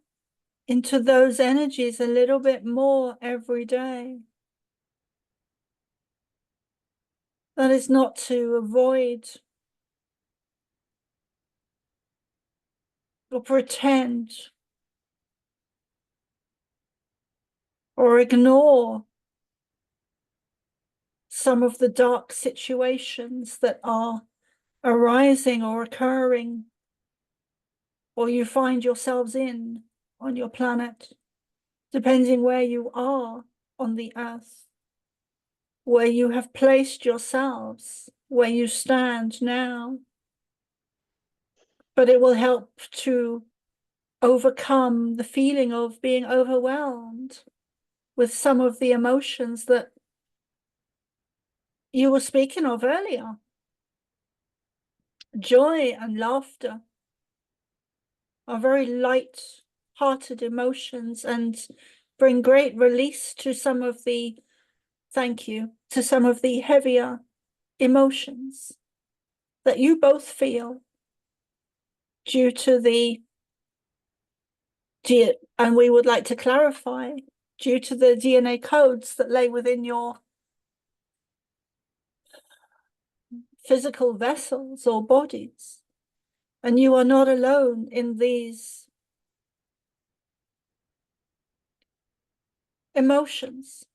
into those energies a little bit more every day. That is not to avoid or pretend or ignore some of the dark situations that are arising or occurring, or you find yourselves in on your planet, depending where you are on the earth, where you have placed yourselves, where you stand now. But it will help to overcome the feeling of being overwhelmed with some of the emotions that you were speaking of earlier. Joy and laughter are very light-hearted emotions and bring great release to some of the, thank you, to some of the heavier emotions that you both feel due to the, and we would like to clarify, due to the DNA codes that lay within your physical vessels or bodies. And you are not alone in these emotions.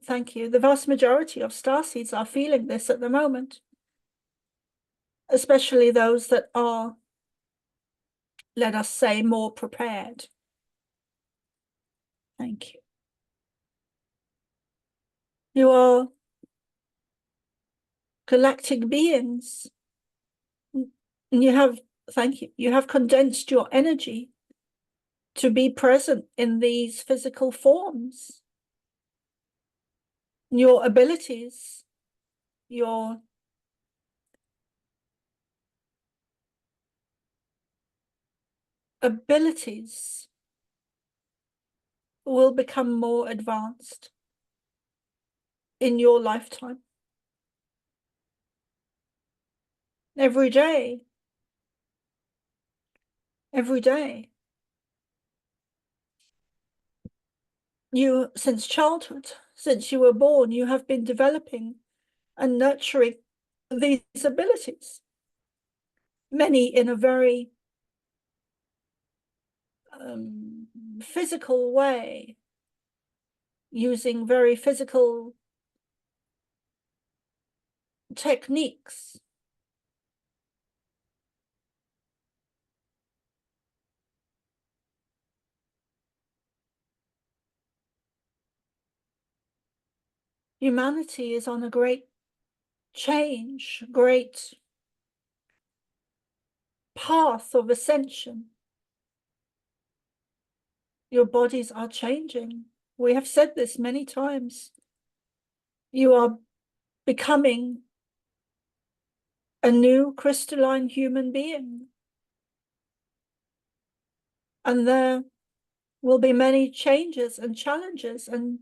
Thank you. The vast majority of starseeds are feeling this at the moment, especially those that are, let us say, more prepared. Thank you. You are galactic beings. And you have, thank you, you have condensed your energy to be present in these physical forms. Your abilities, your abilities will become more advanced in your lifetime. Every day, you, since childhood, since you were born, you have been developing and nurturing these abilities. Many in a very physical way, using very physical techniques. Humanity is on a great change, great path of ascension. Your bodies are changing. We have said this many times. You are becoming a new crystalline human being. And there will be many changes and challenges, and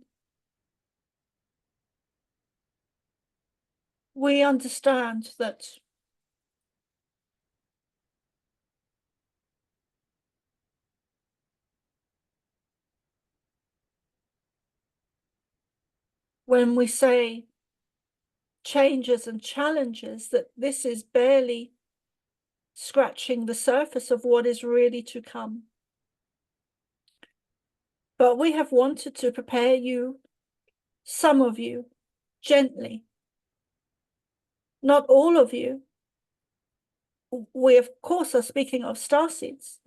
we understand that when we say changes and challenges, that this is barely scratching the surface of what is really to come. But we have wanted to prepare you, some of you, gently. Not all of you. We, of course, are speaking of starseeds,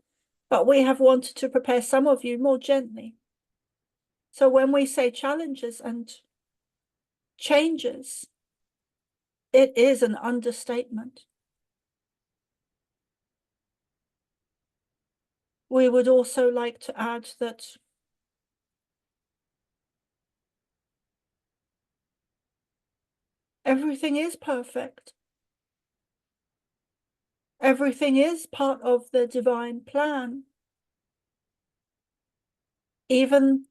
but we have wanted to prepare some of you more gently. So when we say challenges and changes, it is an understatement. We would also like to add that everything is perfect. Everything is part of the divine plan. Even,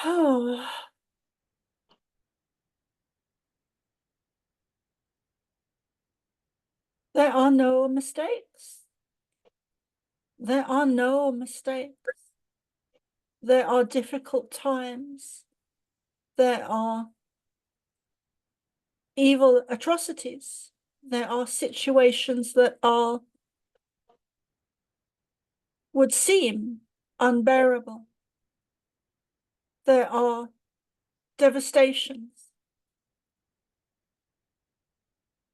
oh, there are no mistakes. There are no mistakes. There are difficult times. There are evil atrocities. There are situations that would seem unbearable. There are devastations.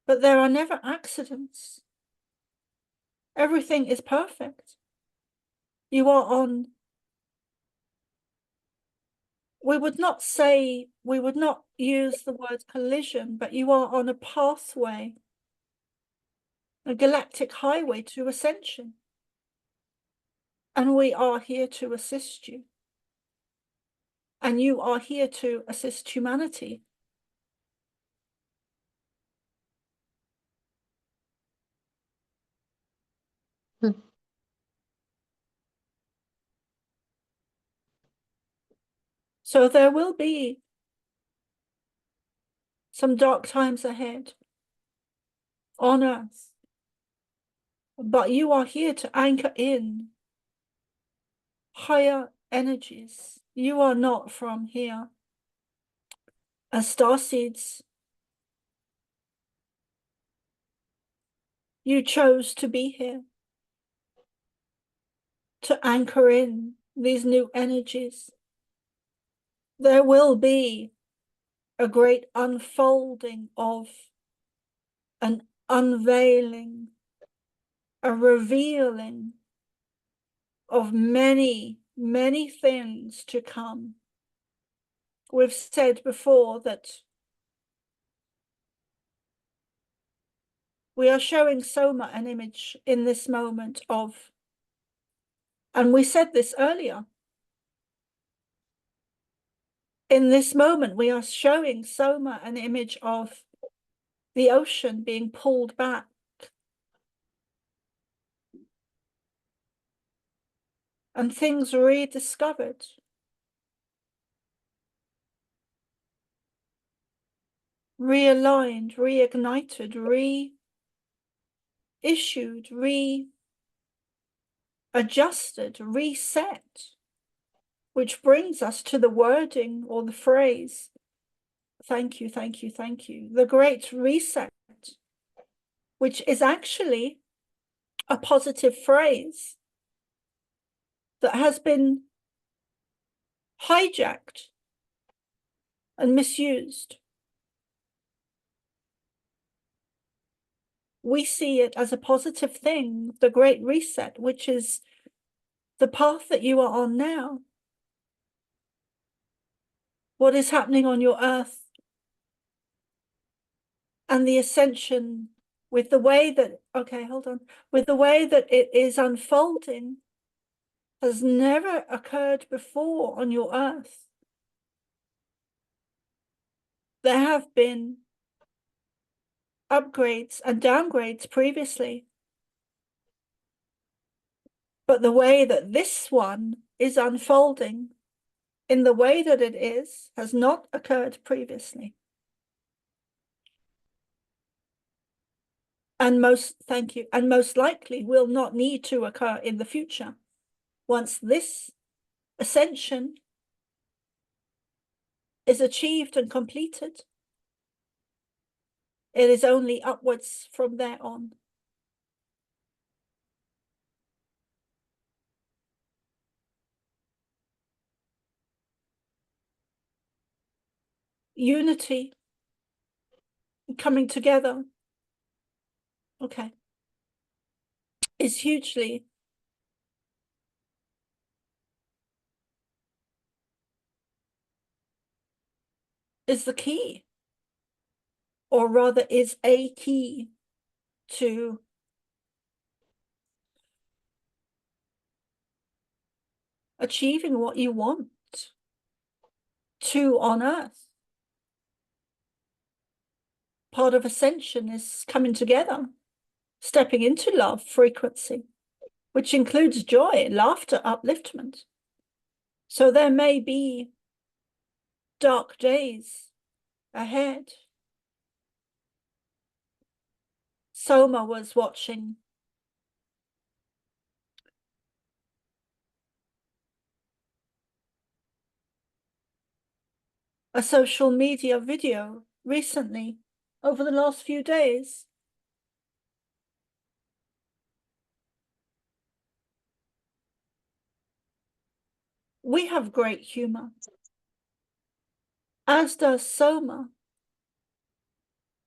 But there are never accidents. Everything is perfect. You are on, we would not use the word collision, but you are on a pathway, a galactic highway to ascension. And we are here to assist you. And you are here to assist humanity. So there will be some dark times ahead on Earth. But you are here to anchor in higher energies. You are not from here. As starseeds, you chose to be here, to anchor in these new energies. There will be a great unfolding of an unveiling, a revealing of many, many things to come. We've said before that we are showing Soma an image in this moment of, and we said this earlier, in this moment we are showing Soma an image of the ocean being pulled back. And things rediscovered. Realigned, reignited, reissued, readjusted, reset, which brings us to the wording or the phrase, thank you, thank you, thank you, the Great Reset, which is actually a positive phrase that has been hijacked and misused. We see it as a positive thing, the Great Reset, which is the path that you are on now. What is happening on your earth and the ascension with the way that, okay, hold on, with the way that it is unfolding has never occurred before on your earth. There have been upgrades and downgrades previously, but the way that this one is unfolding in the way that it is has not occurred previously. And thank you, and most likely will not need to occur in the future. Once this ascension is achieved and completed, it is only upwards from there on. Unity, coming together, okay, is hugely is the key, or rather is a key to achieving what you want to on earth. Part of ascension is coming together, stepping into love frequency, which includes joy, laughter, upliftment. So there may be dark days ahead. Soma was watching a social media video recently, over the last few days. We have great humor, as does Soma.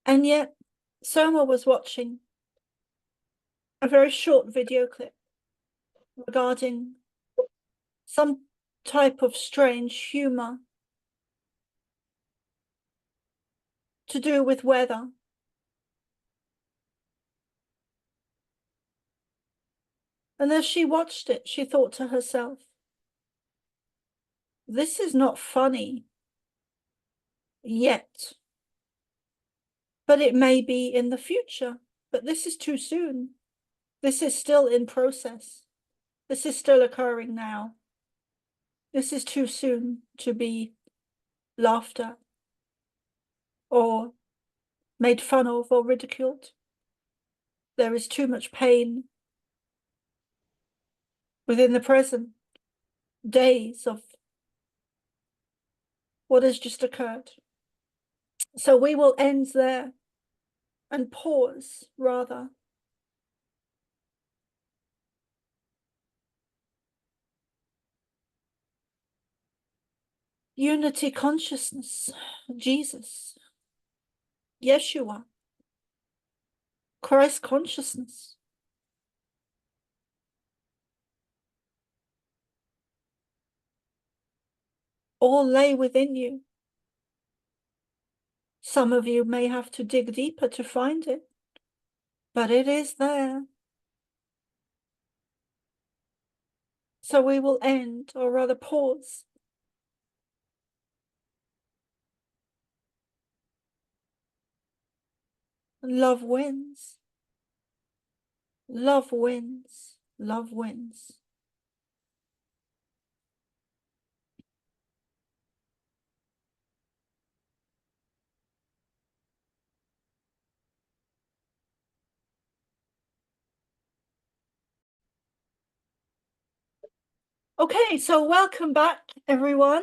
And yet, Soma was watching a very short video clip regarding some type of strange humor to do with weather. And as she watched it, she thought to herself, this is not funny yet, but it may be in the future, but this is too soon. This is still in process. This is still occurring now. This is too soon to be laughed at or made fun of or ridiculed. There is too much pain within the present days of what has just occurred. So we will end there and pause rather. Unity consciousness, Jesus, Yeshua, Christ consciousness. All lay within you. Some of you may have to dig deeper to find it, but it is there. So we will end, or rather pause. Love wins. Love wins. Love wins. Okay, so welcome back, everyone.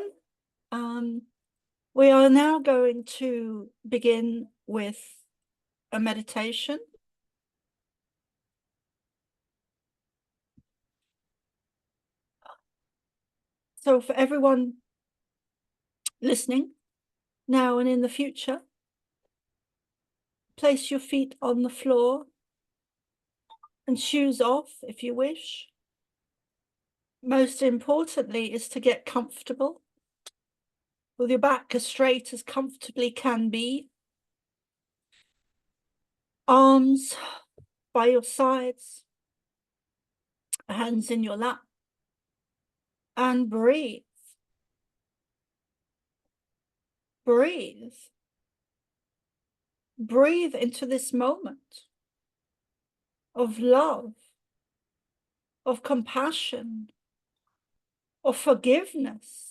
We are now going to begin with a meditation. So for everyone listening, now and in the future, place your feet on the floor and shoes off if you wish. Most importantly is to get comfortable with your back as straight as comfortably can be. Arms by your sides, hands in your lap, and breathe. Breathe. Breathe into this moment of love, of compassion, of forgiveness.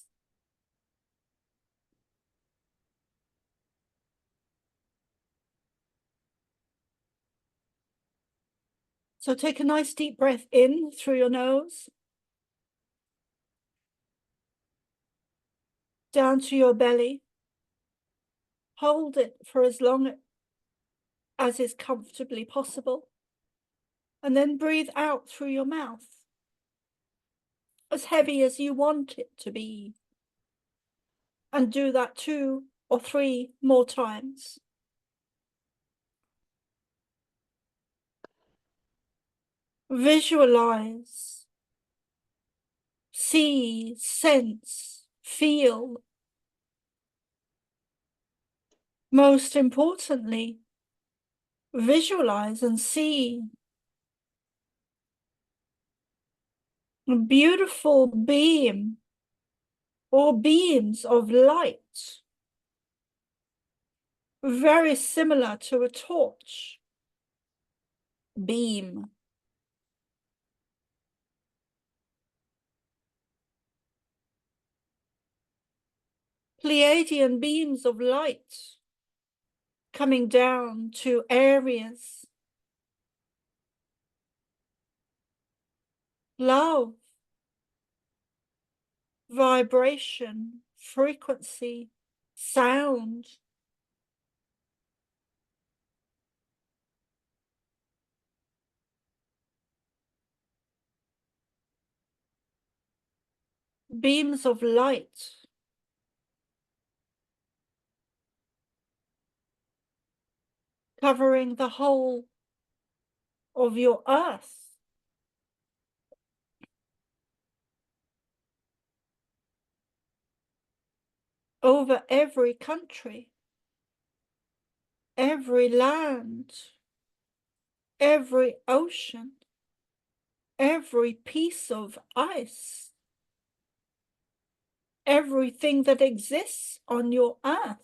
So take a nice deep breath in through your nose, down to your belly. Hold it for as long as is comfortably possible. And then breathe out through your mouth, as heavy as you want it to be. And do that 2 or 3 more times. Visualize, see, sense, feel. Most importantly, visualize and see a beautiful beam or beams of light, very similar to a torch beam. Pleiadian beams of light coming down to areas. Love, vibration, frequency, sound. Beams of light. Covering the whole of your earth. Over every country, every land, every ocean. every piece of ice, everything that exists on your earth.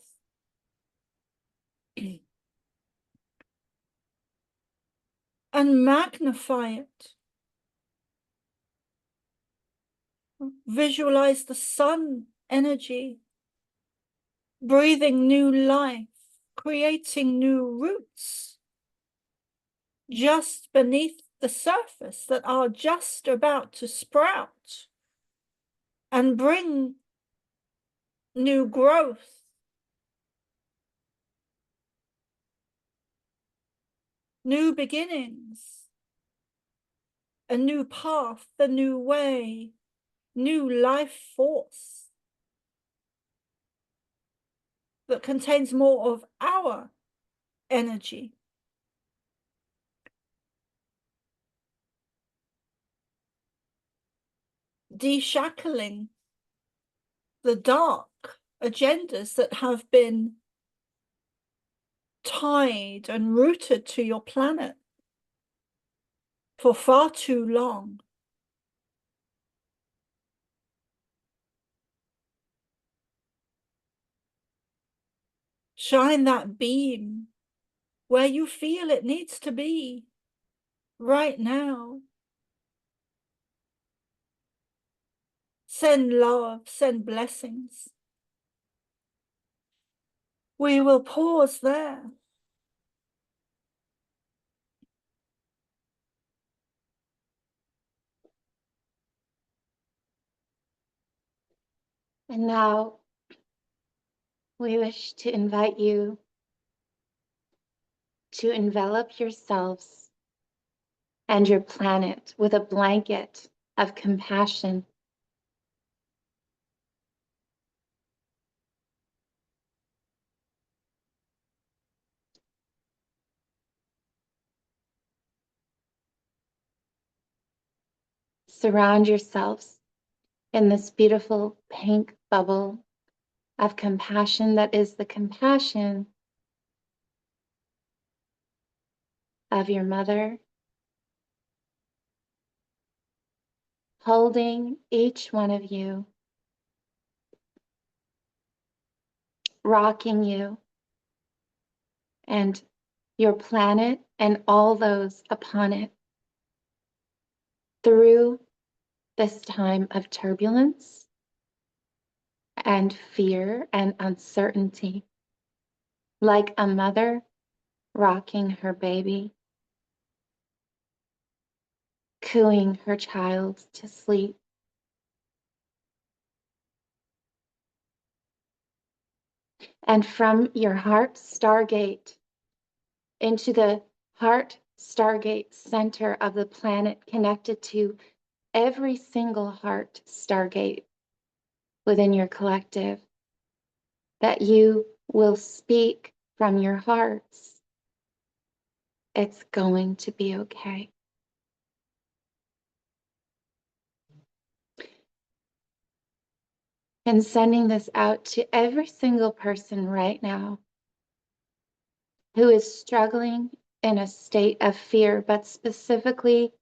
And magnify it. Visualize the sun energy, breathing new life, creating new roots just beneath the surface that are just about to sprout and bring new growth, new beginnings, a new path, a new way, new life force that contains more of our energy. Deshackling the dark agendas that have been tied and rooted to your planet for far too long. Shine that beam where you feel it needs to be right now. Send love, send blessings. We will pause there. And now we wish to invite you to envelop yourselves and your planet with a blanket of compassion. Surround yourselves in this beautiful pink bubble of compassion that is the compassion of your mother, holding each one of you, rocking you and your planet and all those upon it through this time of turbulence and fear and uncertainty, like a mother rocking her baby, cooing her child to sleep. And from your heart stargate into the heart stargate center of the planet, connected to every single heart stargate within your collective, that you will speak from your hearts. It's going to be okay. And sending this out to every single person right now who is struggling in a state of fear, but specifically,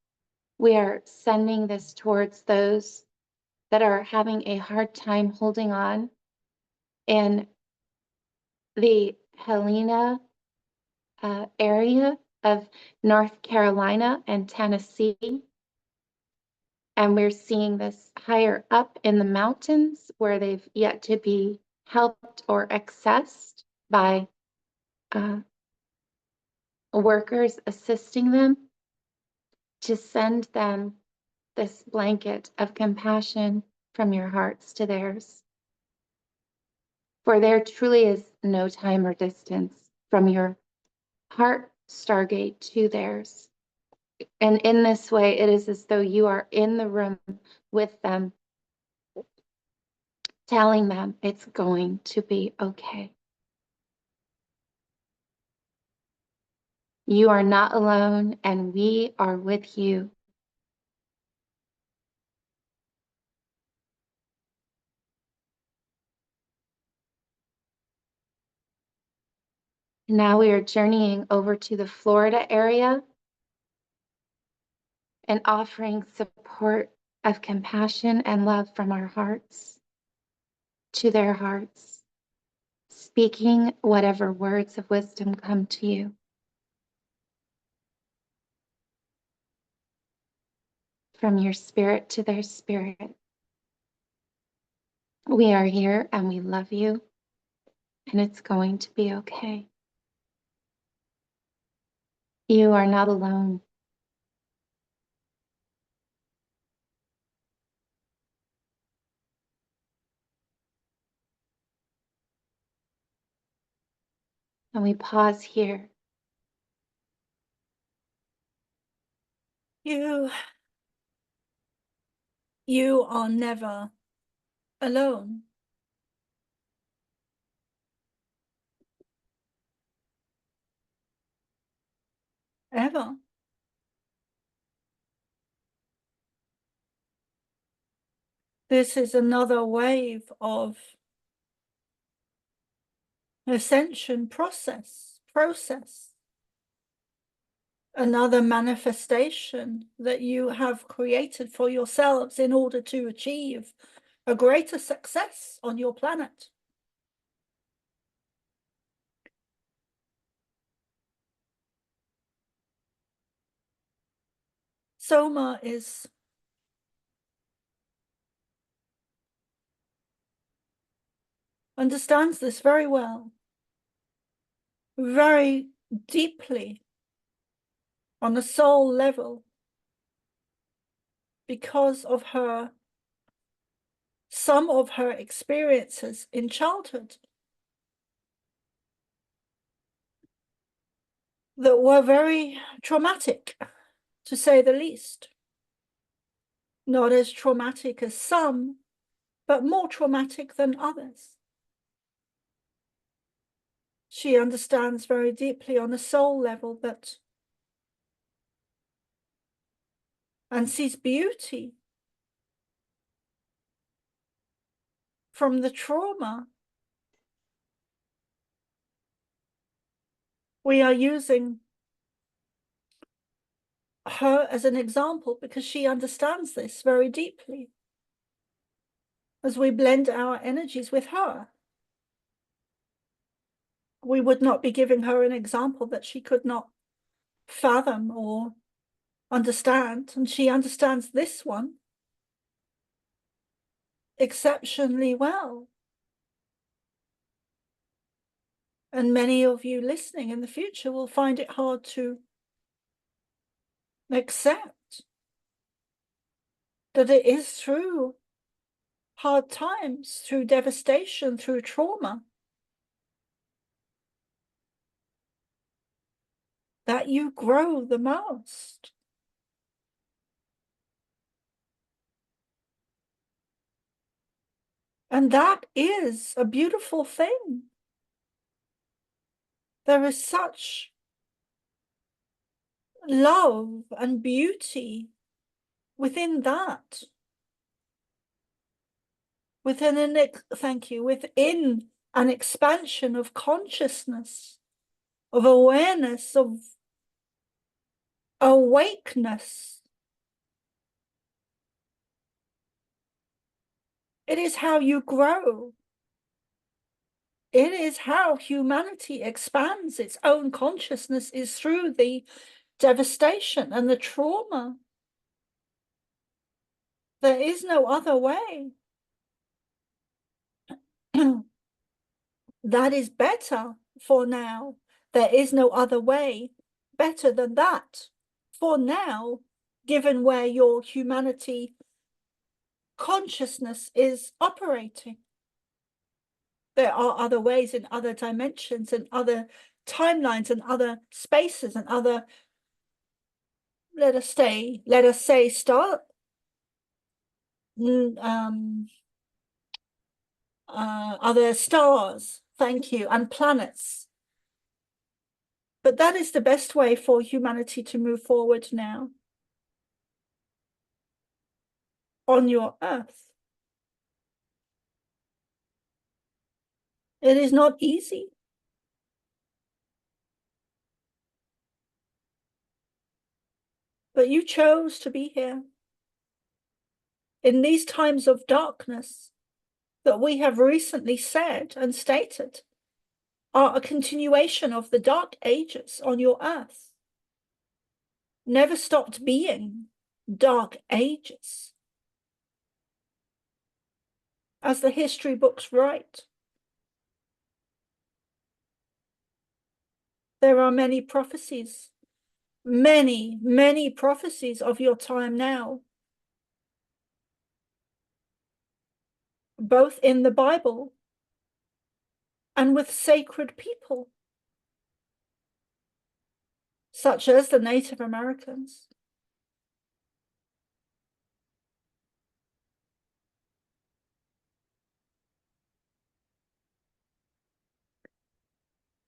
we are sending this towards those that are having a hard time holding on in the Helena area of North Carolina and Tennessee. And we're seeing this higher up in the mountains where they've yet to be helped or accessed by workers assisting them, to send them this blanket of compassion from your hearts to theirs. For there truly is no time or distance from your heart stargate to theirs. And in this way, it is as though you are in the room with them, telling them it's going to be okay. You are not alone, and we are with you. Now we are journeying over to the Florida area. and offering support of compassion and love from our hearts to their hearts, speaking whatever words of wisdom come to you. From your spirit to their spirit. We are here and we love you, and it's going to be okay. You are not alone. And we pause here. You are never alone. Ever. This is another wave of ascension process. Another manifestation that you have created for yourselves in order to achieve a greater success on your planet. Soma understands this very well, very deeply, on a soul level, because of some of her experiences in childhood that were very traumatic, to say the least. Not as traumatic as some, but more traumatic than others. She understands very deeply on a soul level that, and sees beauty from the trauma. We are using her as an example because she understands this very deeply as we blend our energies with her. We would not be giving her an example that she could not fathom or understand, and she understands this one exceptionally well. And many of you listening in the future will find it hard to accept that it is through hard times, through devastation, through trauma, that you grow the most. And that is a beautiful thing. There is such love and beauty within that. Within an expansion of consciousness, of awareness, of awakeness. It is how you grow. It is how humanity expands its own consciousness, is through the devastation and the trauma. There is no other way. That is better for now. There is no other way better than that for now, given where your humanity consciousness is operating. There are other ways in other dimensions and other timelines and other spaces and other, let us say other stars, thank you, and planets. But that is the best way for humanity to move forward now on your earth. It is not easy. but you chose to be here. In these times of darkness that we have recently said and stated are a continuation of the dark ages on your earth. Never stopped being dark ages. As the history books write, there are many prophecies, many prophecies of your time now, both in the Bible and with sacred people, such as the Native Americans.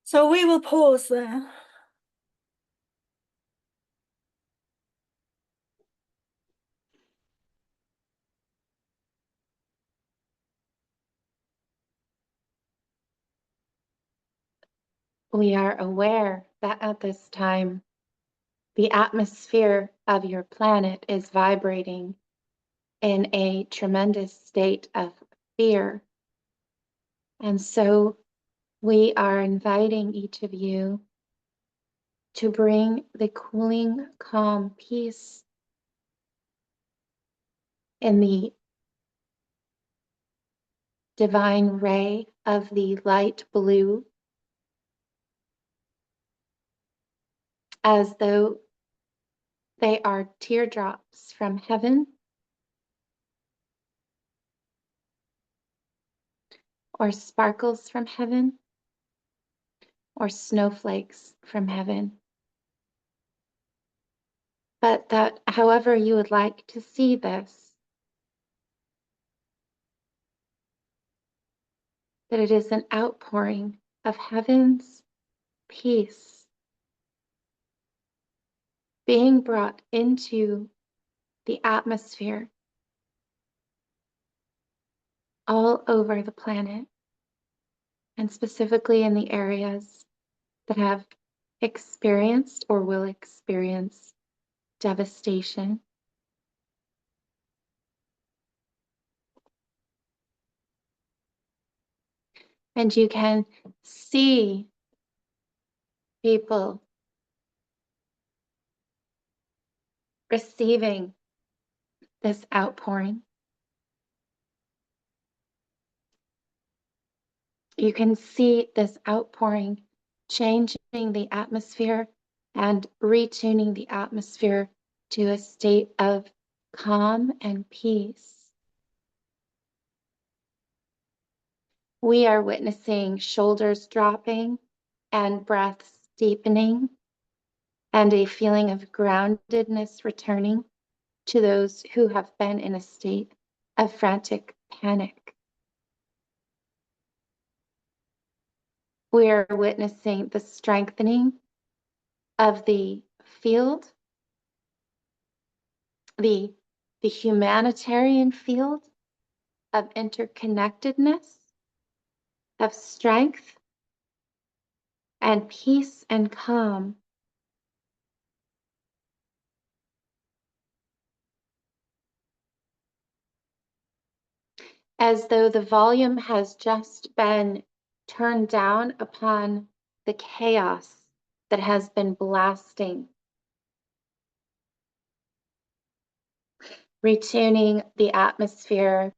So we will pause there. We are aware that at this time, the atmosphere of your planet is vibrating in a tremendous state of fear. And so we are inviting each of you to bring the cooling, calm peace in the divine ray of the light blue, as though they are teardrops from heaven, or sparkles from heaven, or snowflakes from heaven. But that however you would like to see this, that it is an outpouring of heaven's peace being brought into the atmosphere all over the planet, and specifically in the areas that have experienced or will experience devastation. And you can see people receiving this outpouring. You can see this outpouring changing the atmosphere and retuning the atmosphere to a state of calm and peace. We are witnessing shoulders dropping and breaths deepening, and a feeling of groundedness returning to those who have been in a state of frantic panic. We are witnessing the strengthening of the field, the humanitarian field of interconnectedness, of strength and peace and calm. As though the volume has just been turned down upon the chaos that has been blasting, retuning the atmosphere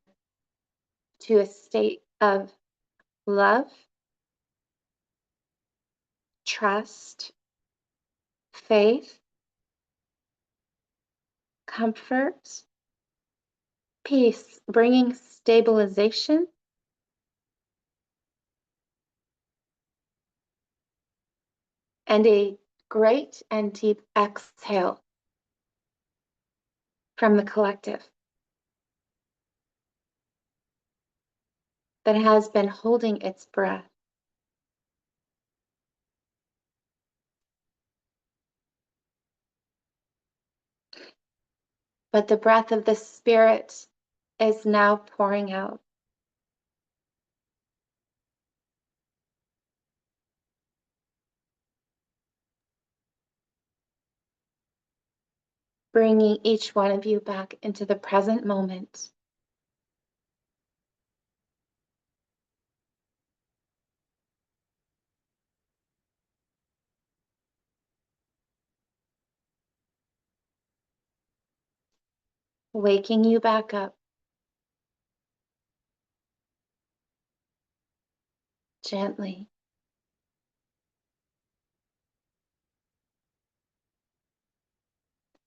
to a state of love, trust, faith, comfort, peace, bringing stabilization, and a great and deep exhale from the collective that has been holding its breath. But the breath of the Spirit is now pouring out. bringing each one of you back into the present moment. Waking you back up. Gently.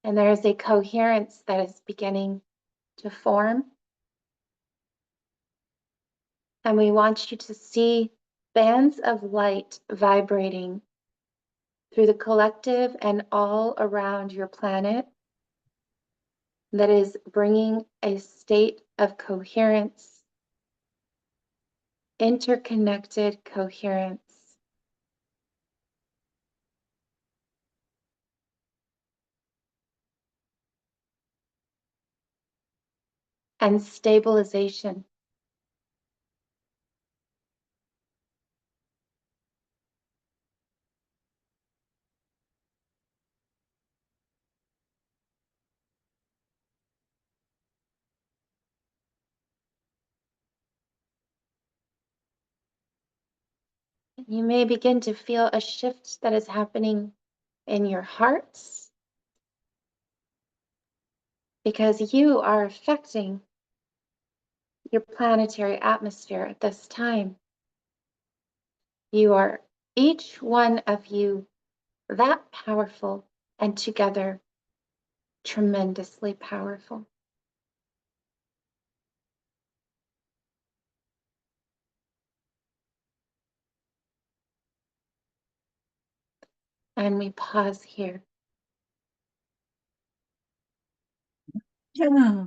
And there is a coherence that is beginning to form. And we want you to see bands of light vibrating through the collective and all around your planet that is bringing a state of coherence, interconnected coherence. And stabilization. You may begin to feel a shift that is happening in your hearts because you are affecting your planetary atmosphere at this time. You are, each one of you, that powerful and together tremendously powerful. And we pause here. Yeah.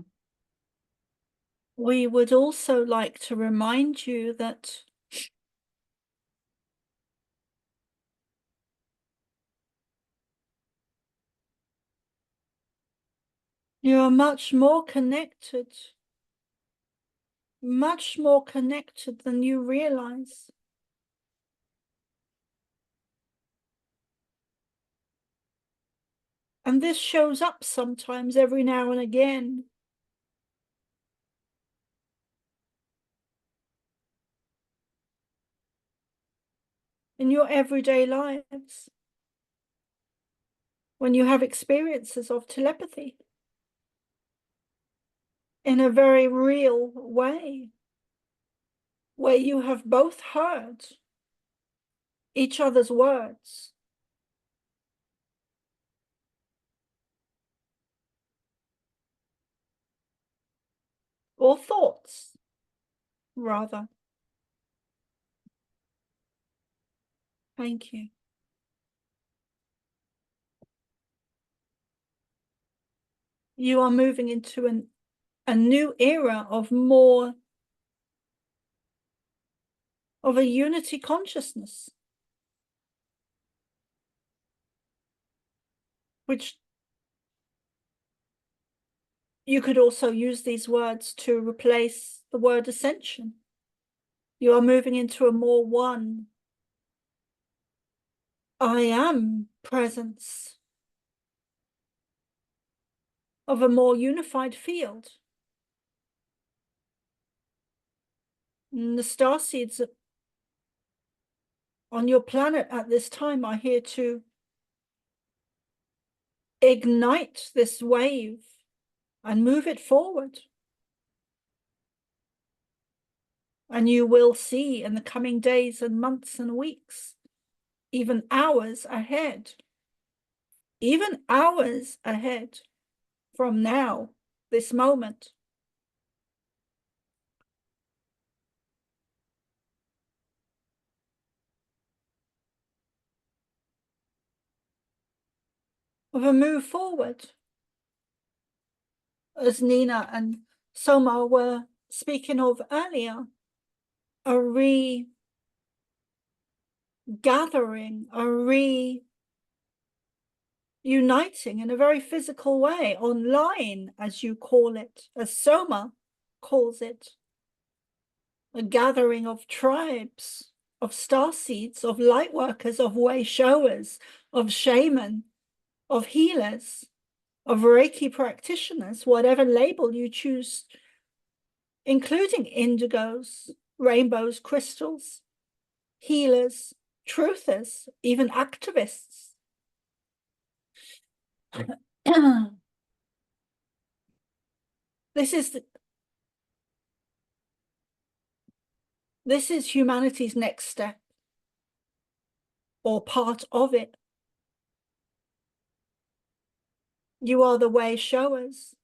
We would also like to remind you that you are much more connected than you realize. And this shows up sometimes every now and again. In your everyday lives, when you have experiences of telepathy in a very real way, where you have both heard each other's words or thoughts, rather. Thank you. You are moving into a new era of more of a unity consciousness, which you could also use these words to replace the word ascension. You are moving into a more one, I am presence of a more unified field. And the starseeds on your planet at this time are here to ignite this wave and move it forward. And you will see in the coming days and months and weeks, even hours ahead from now, this moment, of a move forward. As Nina and Soma were speaking of earlier, a regathering, a reuniting in a very physical way, online, as you call it, as Soma calls it, a gathering of tribes, of starseeds, of light workers, of way showers, of shaman, of healers, of Reiki practitioners, whatever label you choose, including indigos, rainbows, crystals, healers, truthers, even activists. This is humanity's next step, or part of it. You are the way showers.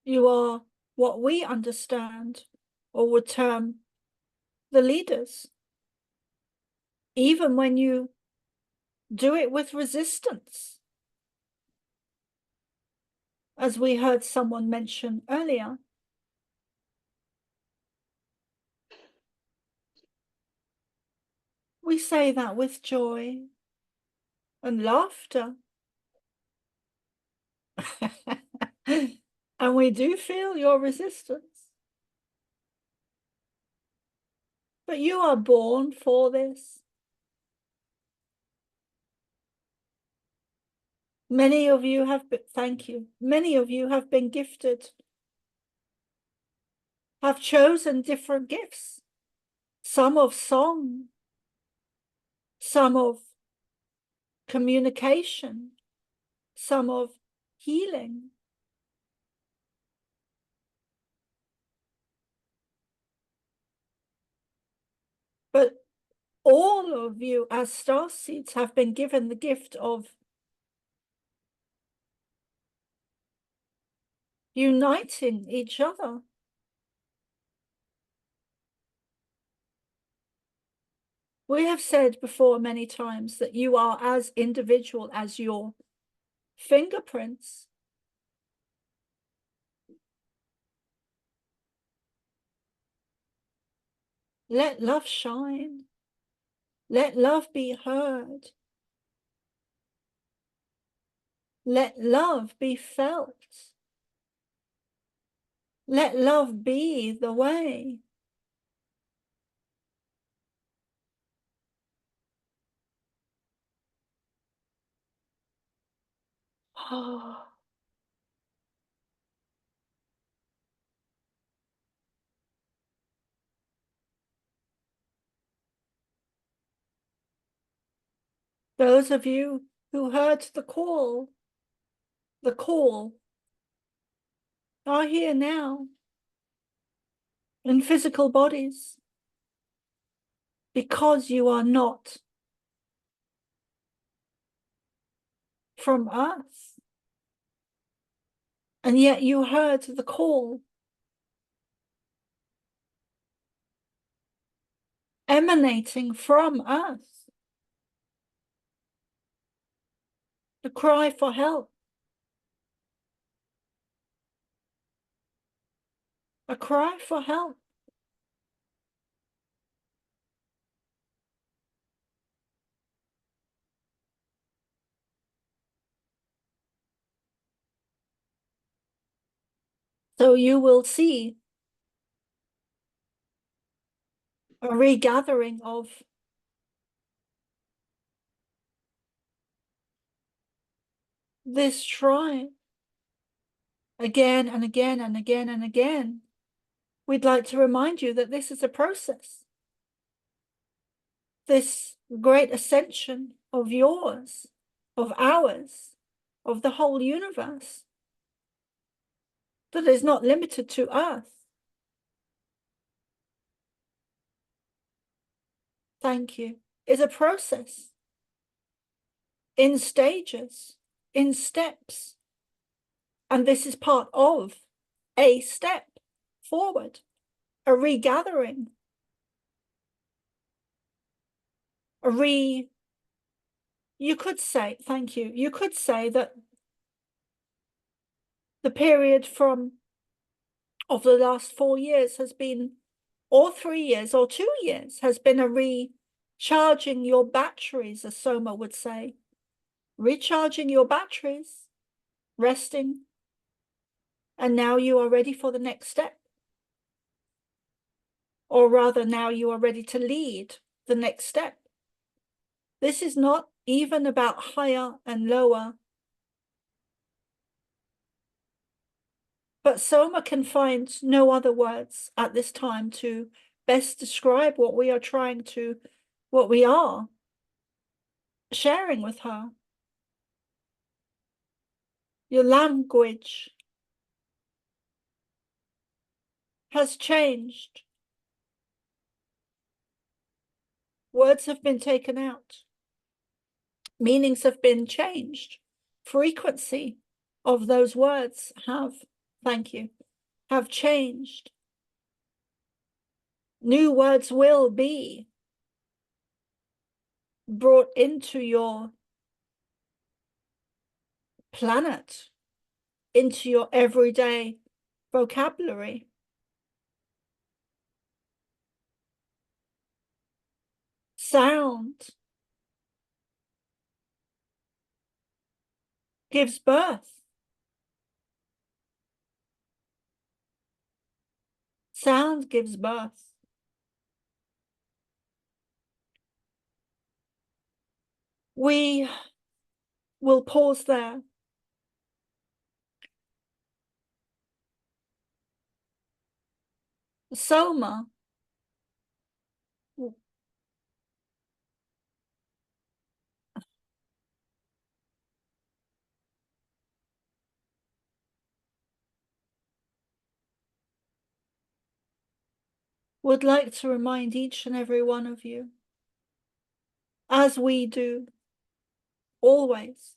You are what we understand or would term the leaders. Even when you do it with resistance, as we heard someone mention earlier. We say that with joy and laughter. And we do feel your resistance. But you are born for this. Many of you have been, thank you. Many of you have been gifted, have chosen different gifts. Some of song, some of communication, some of healing. But all of you as starseeds have been given the gift of uniting each other. We have said before many times that you are as individual as your fingerprints. Let love shine. Let love be heard. Let love be felt. Let love be the way. Oh. Those of you who heard the call are here now in physical bodies because you are not from Earth. And yet you heard the call emanating from Earth. The cry for help. A cry for help. So you will see a regathering of this tribe again and again and again and again. We'd like to remind you that this is a process. This great ascension of yours, of ours, of the whole universe, that is not limited to Earth. Thank you. Is a process in stages, in steps. And this is part of a step forward, a regathering, you could say, thank you, you could say that the period of the last 4 years has been, or 3 years, or 2 years, has been a recharging your batteries, as Soma would say. Recharging your batteries, resting, and now you are ready for the next step. Or rather, now you are ready to lead the next step. This is not even about higher and lower. But Soma can find no other words at this time to best describe what we are sharing with her. Your language has changed. Words have been taken out. Meanings have been changed. Frequency of those words have changed. New words will be brought into your planet, into your everyday vocabulary. Sound gives birth. Sound gives birth. We will pause there. Soma would like to remind each and every one of you, as we do always,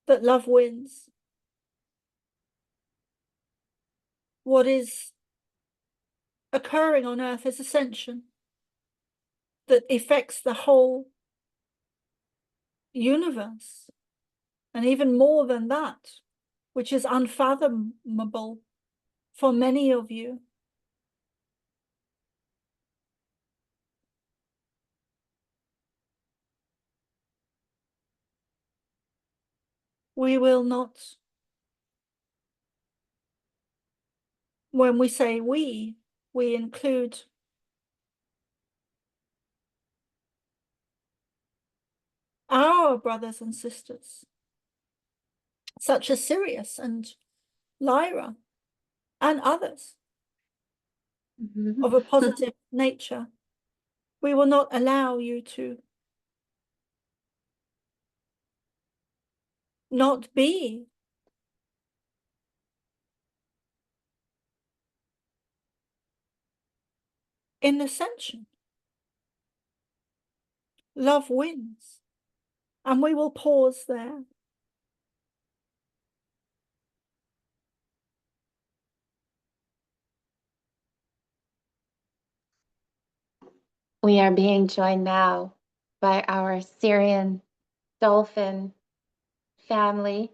that love wins. What is occurring on Earth is ascension that affects the whole universe, and even more than that, which is unfathomable for many of you. We will not, when we say we include our brothers and sisters, such as Sirius and Lyra and others of a positive nature. We will not allow you to not be in ascension. Love wins, and we will pause there. We are being joined now by our Syrian dolphin family.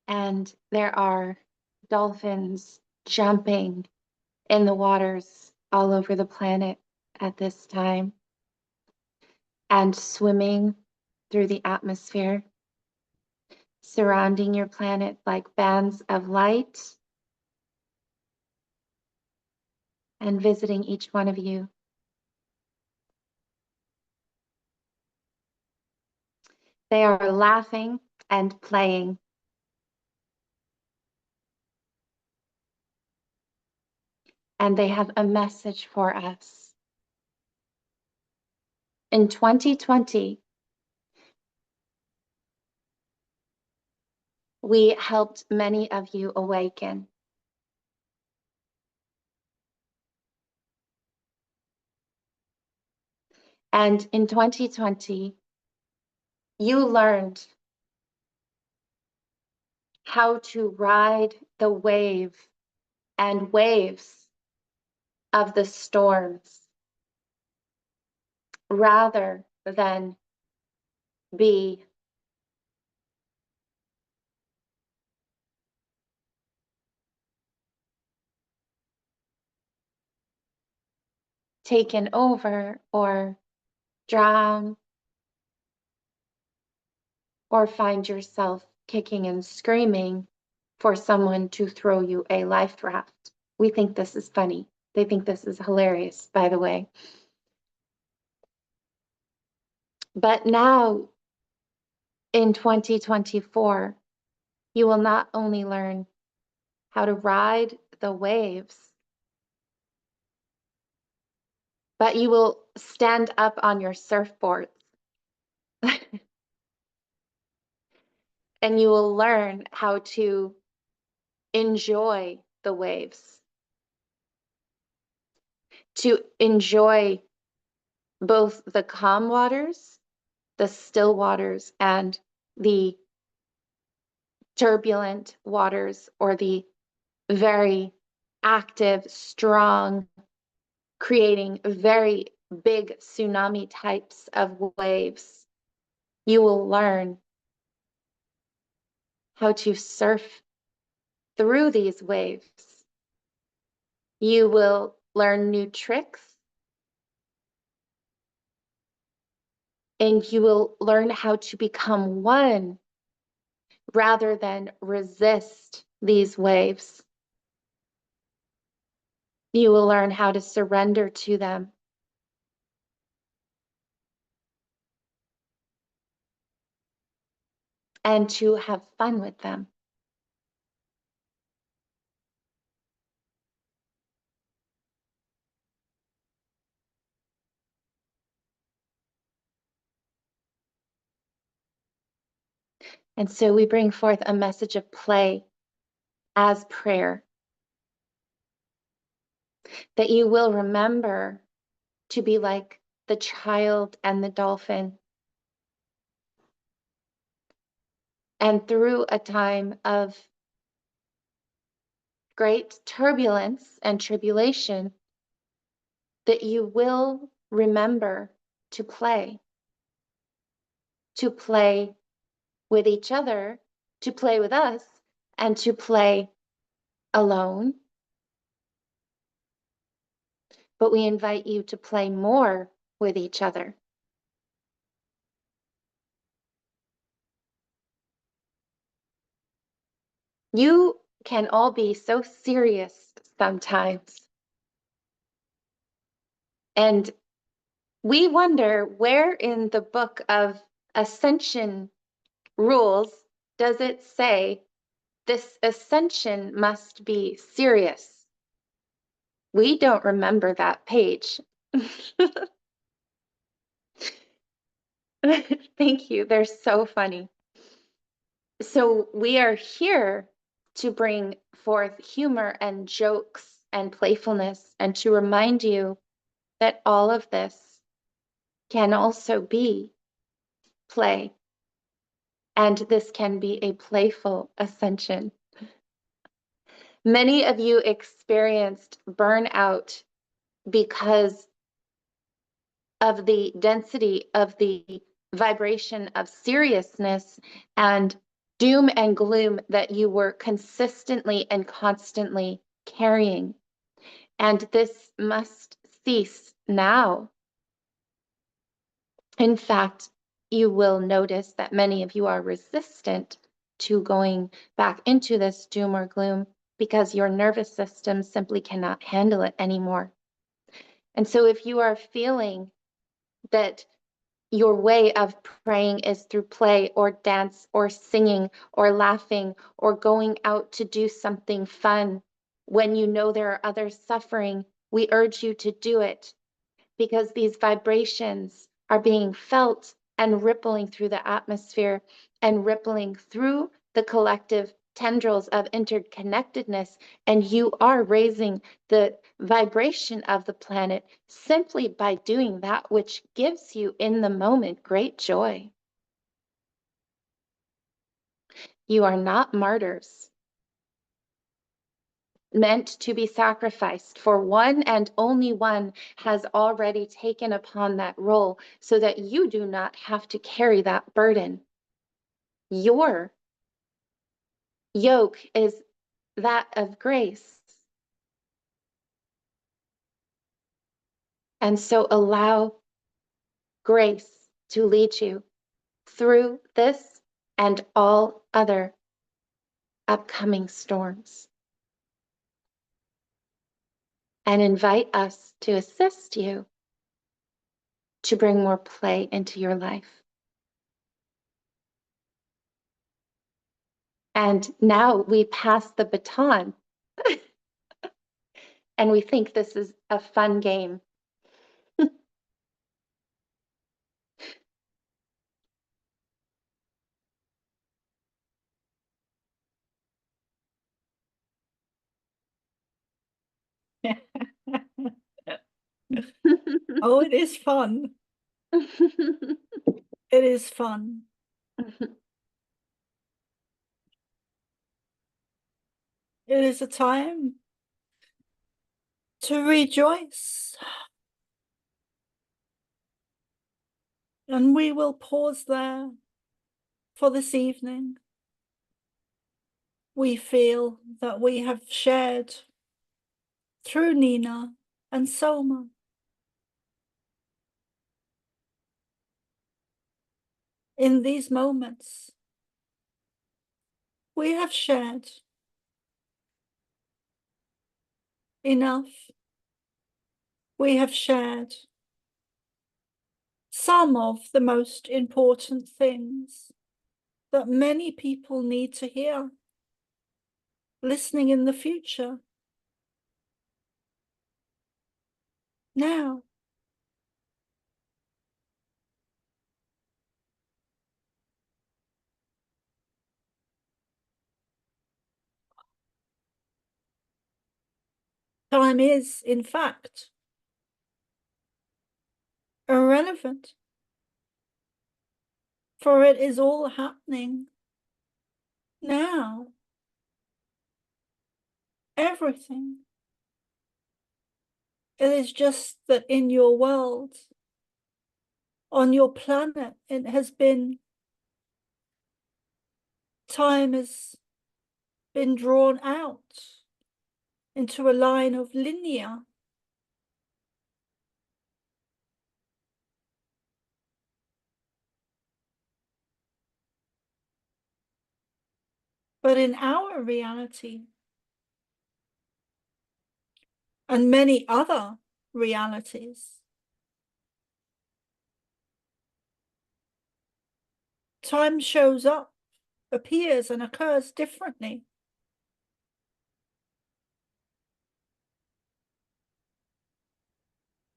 And there are dolphins jumping in the waters all over the planet at this time and swimming through the atmosphere, surrounding your planet like bands of light and visiting each one of you. They are laughing and playing. And they have a message for us. In 2020, we helped many of you awaken. And in 2020, you learned how to ride the wave and waves of the storms rather than be taken over or drown or find yourself kicking and screaming for someone to throw you a life raft. We think this is funny. They think this is hilarious, by the way. But now, in 2024, you will not only learn how to ride the waves, but you will stand up on your surfboards and you will learn how to enjoy the waves, to enjoy both the calm waters, the still waters, and the turbulent waters, or the very active, strong, creating very big tsunami types of waves. You will learn how to surf through these waves. You will learn new tricks, and you will learn how to become one rather than resist these waves. You will learn how to surrender to them. And to have fun with them. And so we bring forth a message of play as prayer, that you will remember to be like the child and the dolphin. And through a time of great turbulence and tribulation, that you will remember to play with each other, to play with us, and to play alone. But we invite you to play more with each other. You can all be so serious sometimes. And we wonder, where in the book of ascension rules does it say this ascension must be serious? We don't remember that page. Thank you. They're so funny. So we are here to bring forth humor and jokes and playfulness, and to remind you that all of this can also be play. And this can be a playful ascension. Many of you experienced burnout because of the density of the vibration of seriousness and doom and gloom that you were consistently and constantly carrying. And this must cease now. In fact, you will notice that many of you are resistant to going back into this doom or gloom because your nervous system simply cannot handle it anymore. And so if you are feeling that your way of praying is through play or dance or singing or laughing or going out to do something fun when you know there are others suffering, we urge you to do it, because these vibrations are being felt and rippling through the atmosphere and rippling through the collective tendrils of interconnectedness, and you are raising the vibration of the planet simply by doing that which gives you in the moment great joy. You are not martyrs meant to be sacrificed, for one and only one has already taken upon that role, so that you do not have to carry that burden. Your yoke is that of grace. And so allow grace to lead you through this and all other upcoming storms. and invite us to assist you to bring more play into your life. And now we pass the baton. And we think this is a fun game. Oh, it is fun. It is fun. It is a time to rejoice. And we will pause there for this evening. We feel that we have shared through Nina and Soma in these moments. We have shared enough. We have shared some of the most important things that many people need to hear, listening in the future. Now, time is, in fact, irrelevant, for it is all happening now. Everything. It is just that in your world, on your planet, it has been, time has been drawn out into a line of linear. But in our reality, and many other realities, time shows up, appears and occurs differently.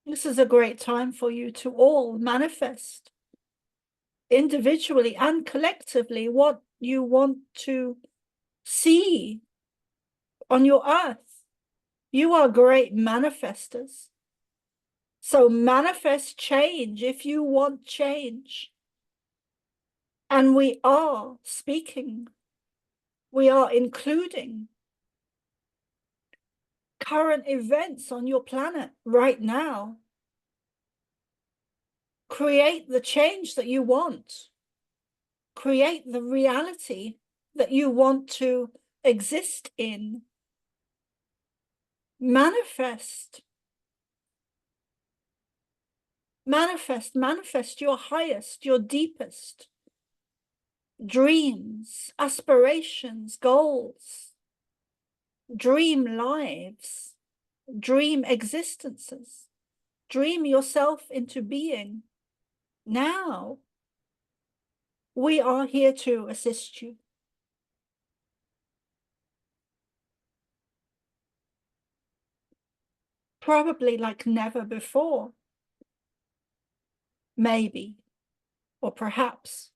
This is a great time for you to all manifest individually and collectively what you want to see on your earth. You are great manifestors. So manifest change if you want change. And we are speaking. We are including current events on your planet right now. Create the change that you want. Create the reality that you want to exist in. Manifest. Manifest your highest, your deepest dreams, aspirations, goals. Dream lives, dream existences. Dream yourself into being. Now, we are here to assist you. Probably like never before. Maybe, or perhaps.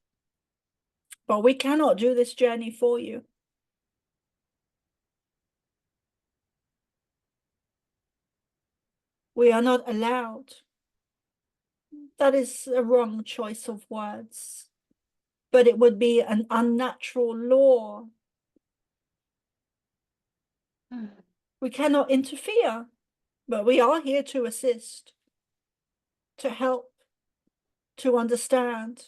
But we cannot do this journey for you. We are not allowed. That is a wrong choice of words. But it would be an unnatural law. We cannot interfere, but we are here to assist, to help, to understand,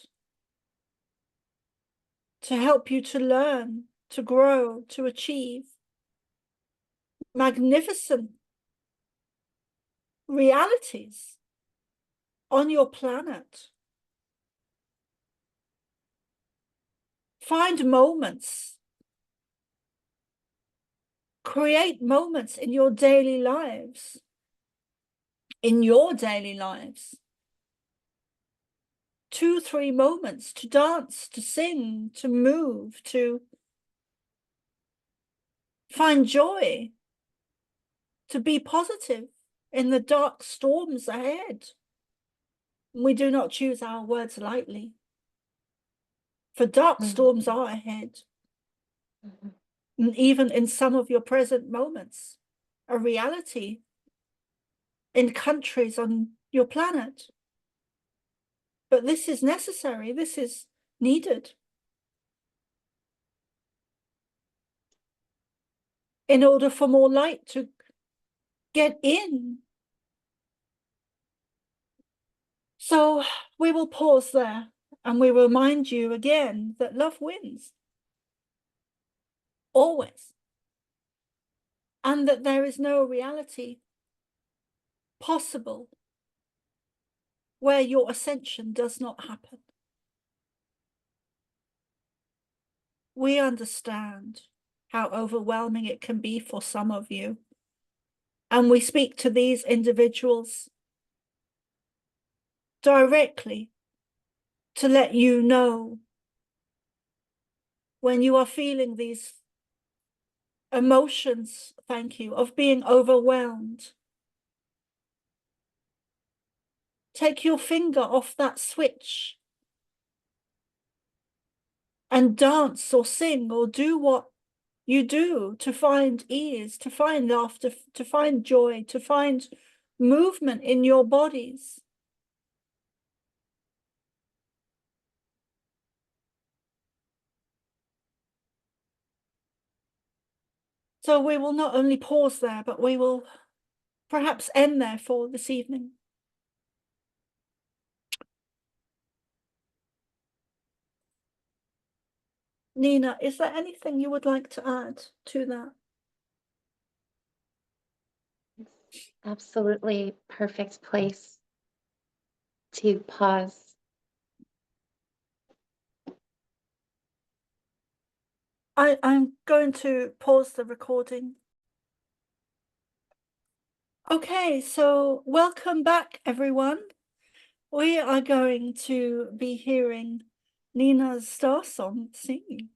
to help you to learn, to grow, to achieve magnificent realities on your planet. Find moments. Create moments in your daily lives in your daily lives. 2, 3 moments to dance, to sing, to move, to find joy, to be positive in the dark storms ahead. We do not choose our words lightly, for dark storms are ahead. And even in some of your present moments, a reality in countries on your planet. But this is necessary, this is needed in order for more light to get in. So we will pause there and we will remind you again that love wins. Always. And that there is no reality possible where your ascension does not happen. We understand how overwhelming it can be for some of you. And we speak to these individuals directly to let you know when you are feeling these emotions, thank you, of being overwhelmed. Take your finger off that switch and dance or sing or do what you do to find ease, to find laughter, to find joy, to find movement in your bodies. So we will not only pause there, but we will perhaps end there for this evening. Nina, is there anything you would like to add to that? Absolutely perfect place to pause. I'm going to pause the recording. Okay, so welcome back, everyone. We are going to be hearing Nina's Starsong singing.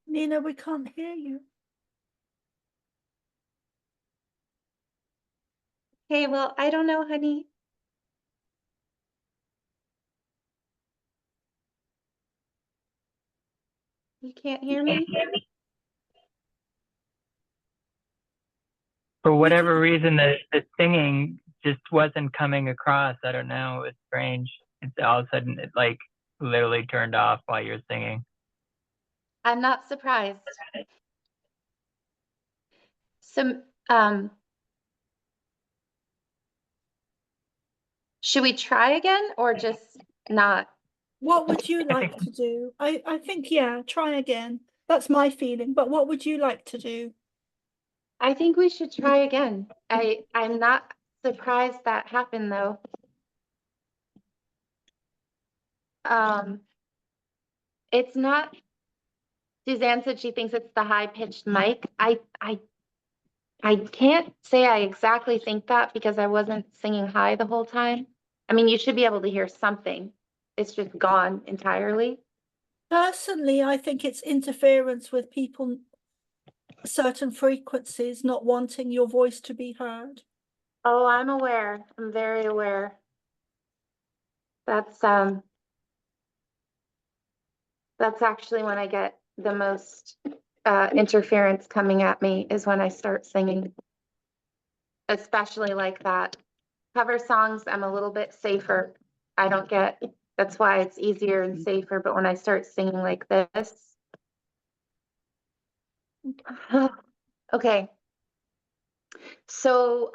Nina, we can't hear you. Okay, well, I don't know, honey. You can't hear me? For whatever reason, the singing just wasn't coming across. I don't know. It was strange. It's all of a sudden, it like literally turned off while you're singing. I'm not surprised. So, should we try again or just not? What would you like to do? I think, yeah, try again. That's my feeling. But what would you like to do? I think we should try again. I'm not surprised that happened though. It's not, Suzanne said she thinks it's the high pitched mic. I can't say I exactly think that because I wasn't singing high the whole time. I mean, you should be able to hear something. It's just gone entirely. Personally, I think it's interference with people, certain frequencies not wanting your voice to be heard. Oh, I'm aware. I'm very aware. That's actually when I get the most interference coming at me is when I start singing. Especially like that. Cover songs, I'm a little bit safer. I don't get, that's why it's easier and safer, but when I start singing like this. Okay. So,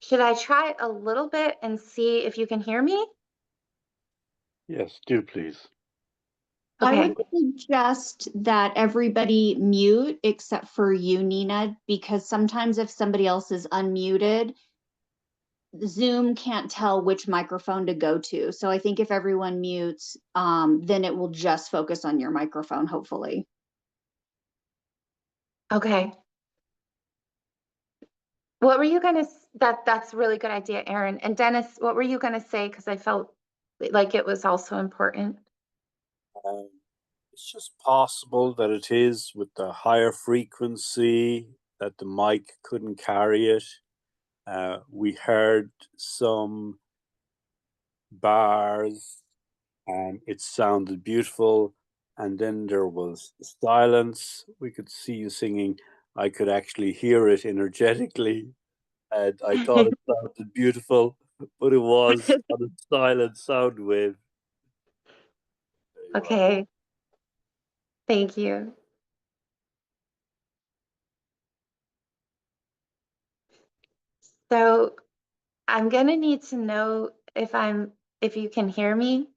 should I try a little bit and see if you can hear me? Yes, do please. I Okay. would suggest that everybody mute except for you, Nina, because sometimes if somebody else is unmuted, Zoom can't tell which microphone to go to. So I think if everyone mutes, then it will just focus on your microphone, hopefully. Okay. What were you gonna, that's a really good idea, Erin. And Dennis, what were you gonna say? Because I felt like it was also important. It's just possible that it is with the higher frequency that the mic couldn't carry it. We heard some bars and it sounded beautiful, and then there was silence. We could see you singing. I could actually hear it energetically, and I thought it sounded beautiful, but it was on a silent sound wave. Okay. Thank you. So I'm gonna need to know if you can hear me.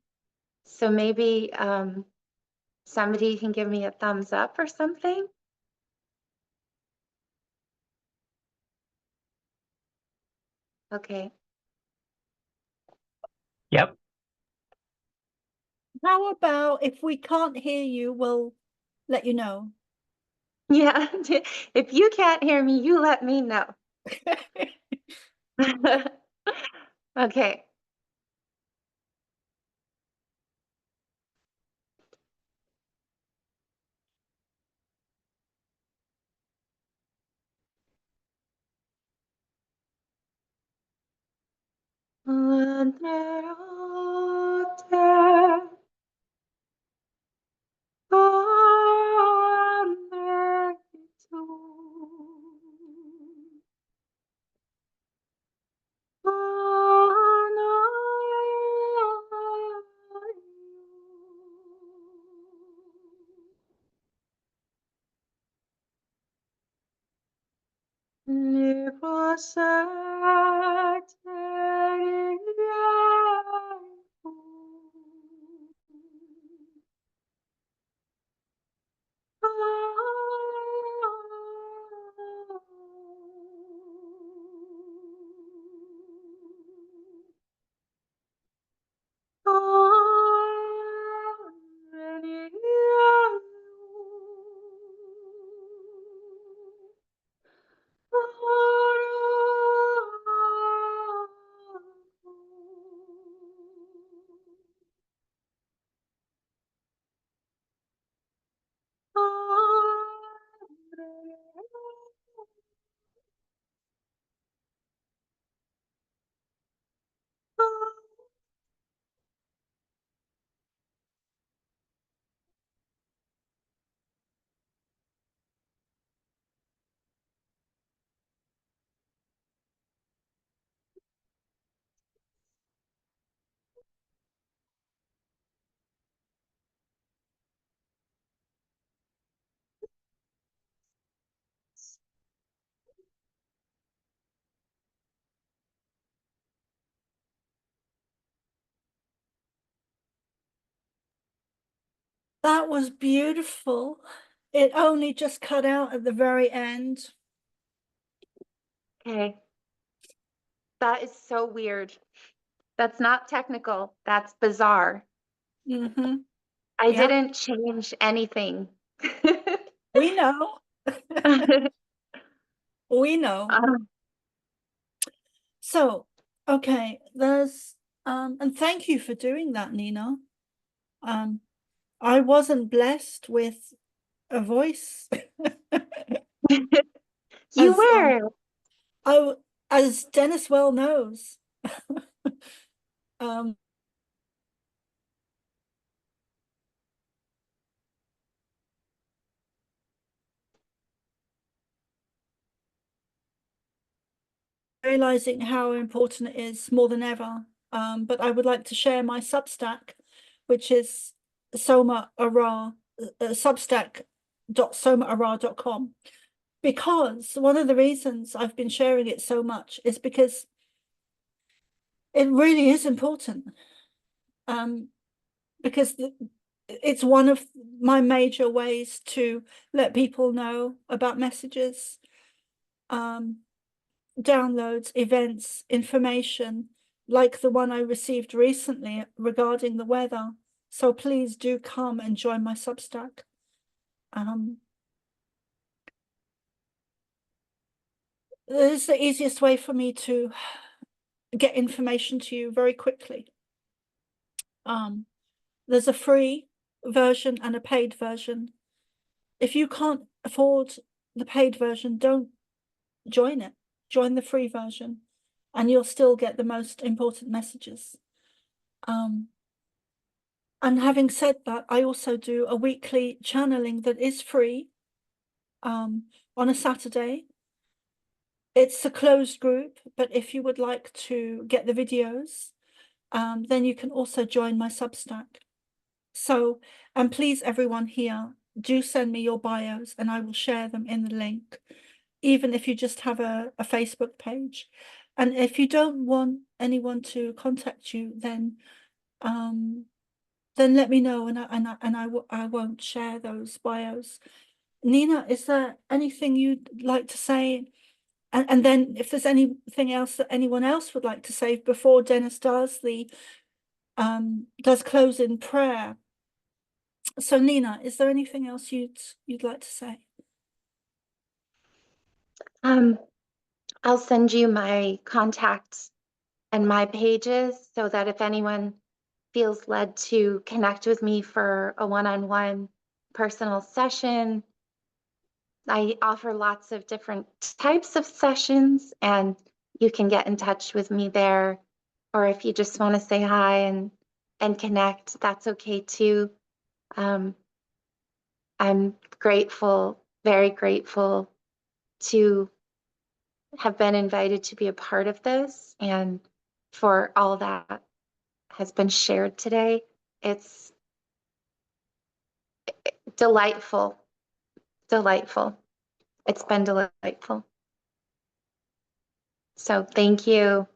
So maybe somebody can give me a thumbs up or something. Okay. Yep. How about if we can't hear you, we'll let you know. Yeah. If you can't hear me, you let me know. Okay. That was beautiful. It only just cut out at the very end. Okay. That is so weird. That's not technical. That's bizarre. Mm-hmm. I Yep. didn't change anything. We know. We know. So, okay, there's and thank you for doing that, Nina. I wasn't blessed with a voice. You were. As Dennis well knows. Realizing how important it is more than ever. But I would like to share my Substack, which is Soma ARah, substack.somaarah.com. Because one of the reasons I've been sharing it so much is because it really is important. Because it's one of my major ways to let people know about messages, downloads, events, information, like the one I received recently regarding the weather. So please do come and join my Substack. This is the easiest way for me to get information to you very quickly. There's a free version and a paid version. If you can't afford the paid version, don't join it. Join the free version and you'll still get the most important messages. And having said that, I also do a weekly channeling that is free on a Saturday. It's a closed group, but if you would like to get the videos, then you can also join my Substack. So, and please, everyone here, do send me your bios and I will share them in the link, even if you just have a Facebook page. And if you don't want anyone to contact you, then let me know and I won't share those bios. Nina, is there anything you'd like to say? And then if there's anything else that anyone else would like to say before Dennis does close in prayer. So Nina, is there anything else you'd like to say? I'll send you my contacts and my pages so that if anyone feels led to connect with me for a one-on-one personal session, I offer lots of different types of sessions and you can get in touch with me there. Or if you just want to say hi and connect, that's okay too. I'm grateful, very grateful to have been invited to be a part of this and for all that has been shared today. It's delightful, delightful. It's been delightful. So thank you,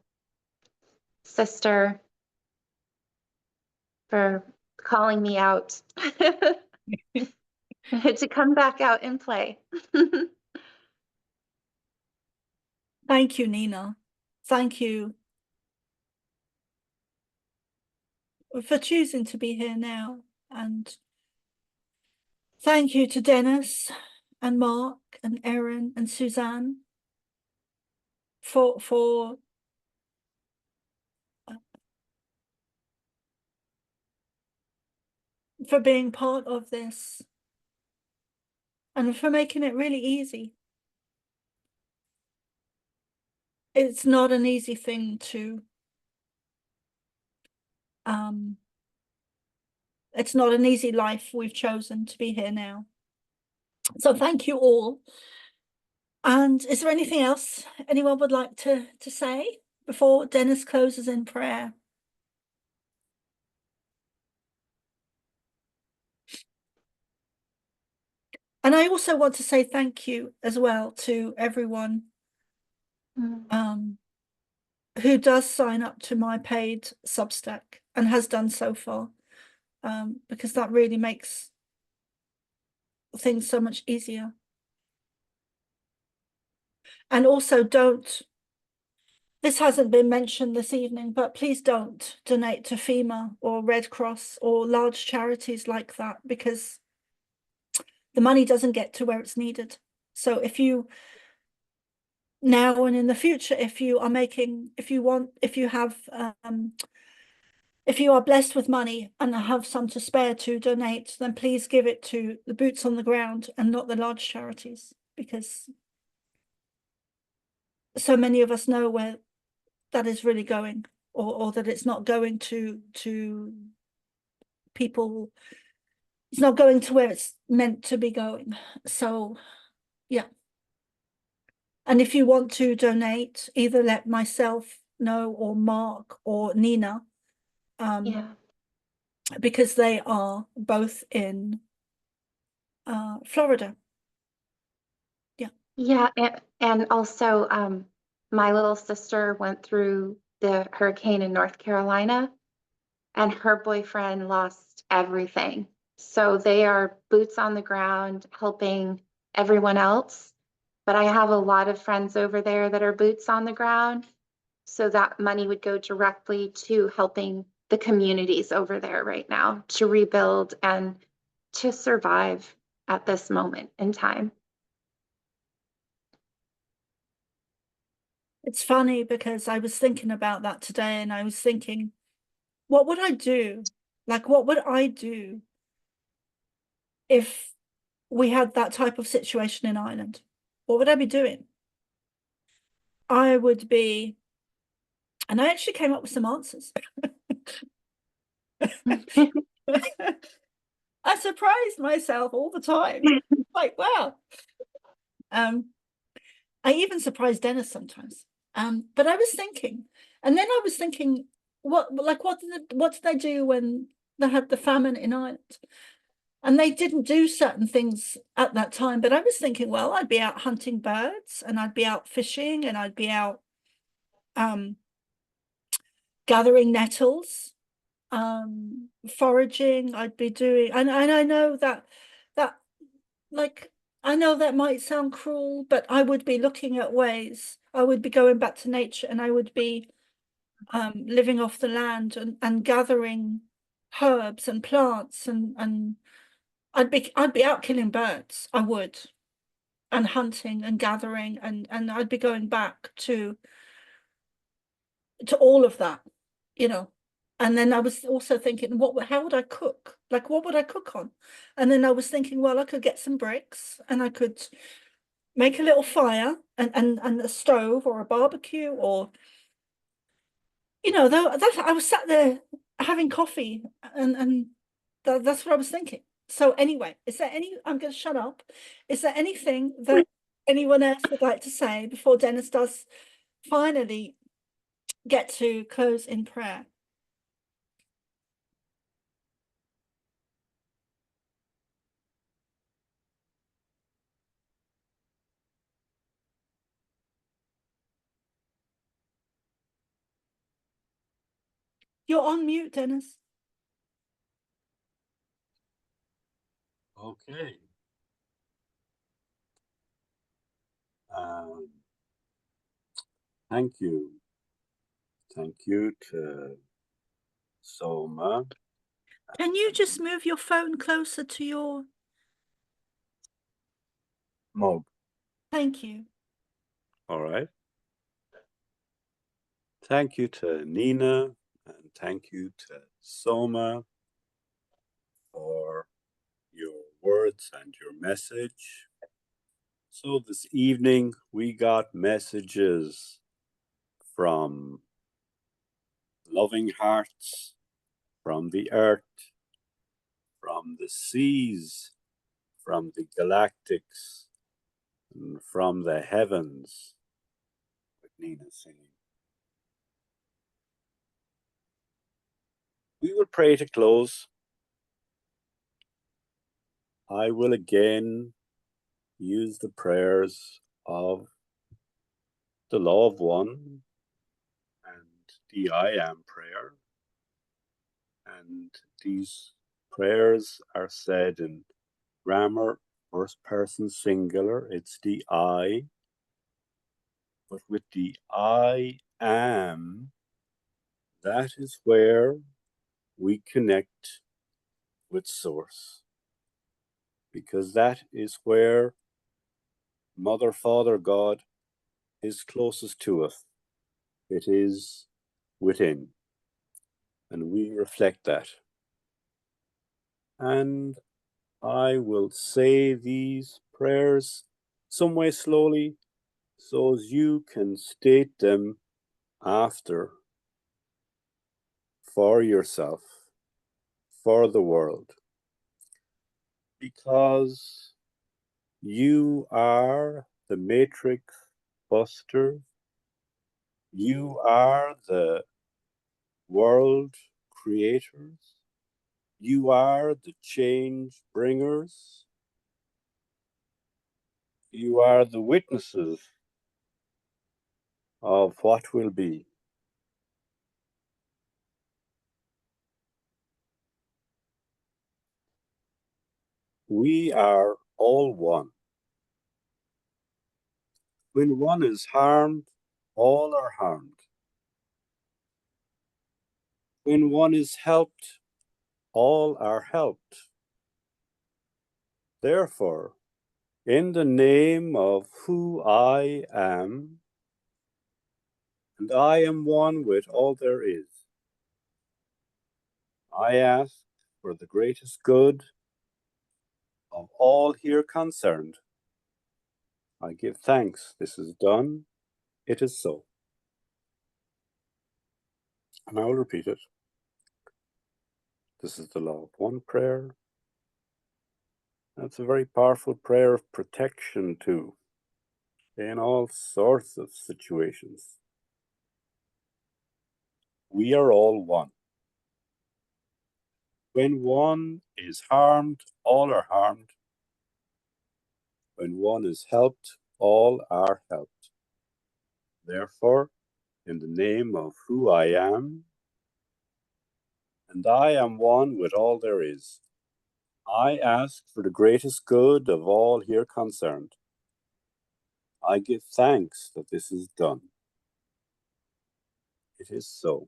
sister, for calling me out to come back out and play. Thank you, Nina. Thank you for choosing to be here now. And thank you to Dennis and Mark and Erin and Suzanne for being part of this and for making it really easy. It's not an easy thing to it's not an easy life we've chosen to be here now. So thank you all. And is there anything else anyone would like to say before Dennis closes in prayer? And I also want to say thank you as well to everyone who does sign up to my paid Substack and has done so far, because that really makes things so much easier. And also don't, this hasn't been mentioned this evening, but please don't donate to FEMA or Red Cross or large charities like that, because the money doesn't get to where it's needed. So if you, now and in the future, if you are making, if you are blessed with money and have some to spare to donate, then please give it to the boots on the ground and not the large charities, because so many of us know where that is really going, or that it's not going to people, it's not going to where it's meant to be going. So yeah. And if you want to donate, either let myself know or Mark or Nina, because they are both in Florida. Yeah, and also my little sister went through the hurricane in North Carolina, and her boyfriend lost everything. So they are boots on the ground helping everyone else. But I have a lot of friends over there that are boots on the ground. So that money would go directly to helping the communities over there right now to rebuild and to survive at this moment in time. It's funny because I was thinking about that today, and I was thinking, what would I do? Like, what would I do if we had that type of situation in Ireland? What would I be doing? I would be, and I actually came up with some answers. I surprised myself all the time. Like, wow. I even surprise Dennis sometimes. But I was thinking, and then I was thinking, what did they do when they had the famine in Ireland? And they didn't do certain things at that time. But I was thinking, well, I'd be out hunting birds, and I'd be out fishing, and I'd be out gathering nettles, foraging. I'd be doing, and I know that like, I know that might sound cruel, but I would be looking at ways. I would be going back to nature, and I would be living off the land and gathering herbs and plants, and I'd be out killing birds. I would, and hunting and gathering, and I'd be going back to all of that, you know. And then I was also thinking, how would I cook? Like, what would I cook on? And then I was thinking, well, I could get some bricks, and I could make a little fire and a stove or a barbecue, or, you know, I was sat there having coffee, and that's what I was thinking. So anyway, I'm going to shut up. Is there anything that anyone else would like to say before Dennis does finally get to close in prayer? You're on mute, Dennis. Okay. Thank you. Thank you to Soma. Can you just move your phone closer to your Mog? Thank you. All right. Thank you to Nina, and thank you to Soma for your words and your message. So this evening we got messages from loving hearts, from the earth, from the seas, from the galactics, and from the heavens, with Nina singing. We will pray to close. I will again use the prayers of the Loved One and the I Am prayer. And these prayers are said in grammar First person singular, it's the I. But with the I am, that is where we connect with Source. Because that is where Mother, Father, God is closest to us. It is within. And we reflect that. And I will say these prayers some way slowly so as you can state them after for yourself, for the world. Because you are the matrix buster. You are the world creators. You are the change bringers. You are the witnesses of what will be. We are all one. When one is harmed, all are harmed. When one is helped, all are helped. Therefore, in the name of who I am, and I am one with all there is, I ask for the greatest good of all here concerned. I give thanks this is done, it is so. And I will repeat it. This is the Law of One prayer. That's a very powerful prayer of protection too, in all sorts of situations. We are all one. When one is harmed, all are harmed. When one is helped, all are helped. Therefore, in the name of who I am, and I am one with all there is, I ask for the greatest good of all here concerned. I give thanks that this is done. It is so.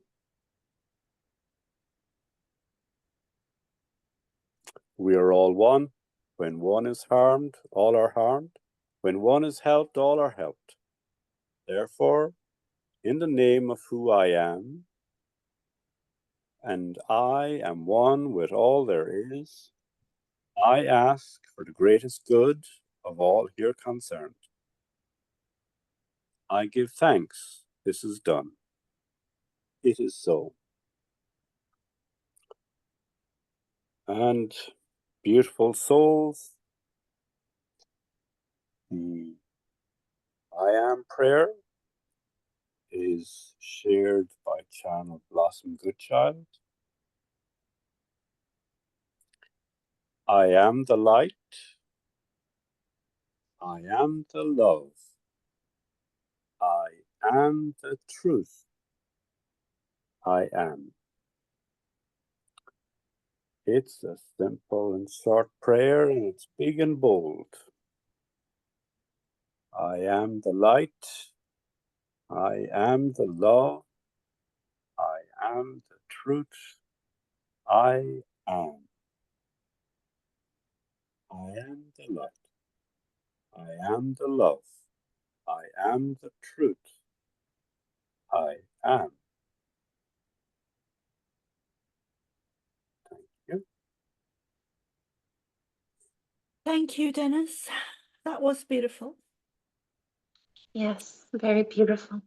We are all one. When one is harmed, all are harmed. When one is helped, all are helped. Therefore, in the name of who I am, and I am one with all there is, I ask for the greatest good of all here concerned. I give thanks this is done. It is so. And beautiful souls, the I am prayer is shared by Channel Blossom Goodchild. I am the light. I am the love. I am the truth. I am. It's a simple and short prayer, and it's big and bold. I am the light. I am the love. I am the truth. I am. I am the light. I am the love. I am the truth. I am. Thank you. Thank you, Dennis. That was beautiful. Yes, very beautiful.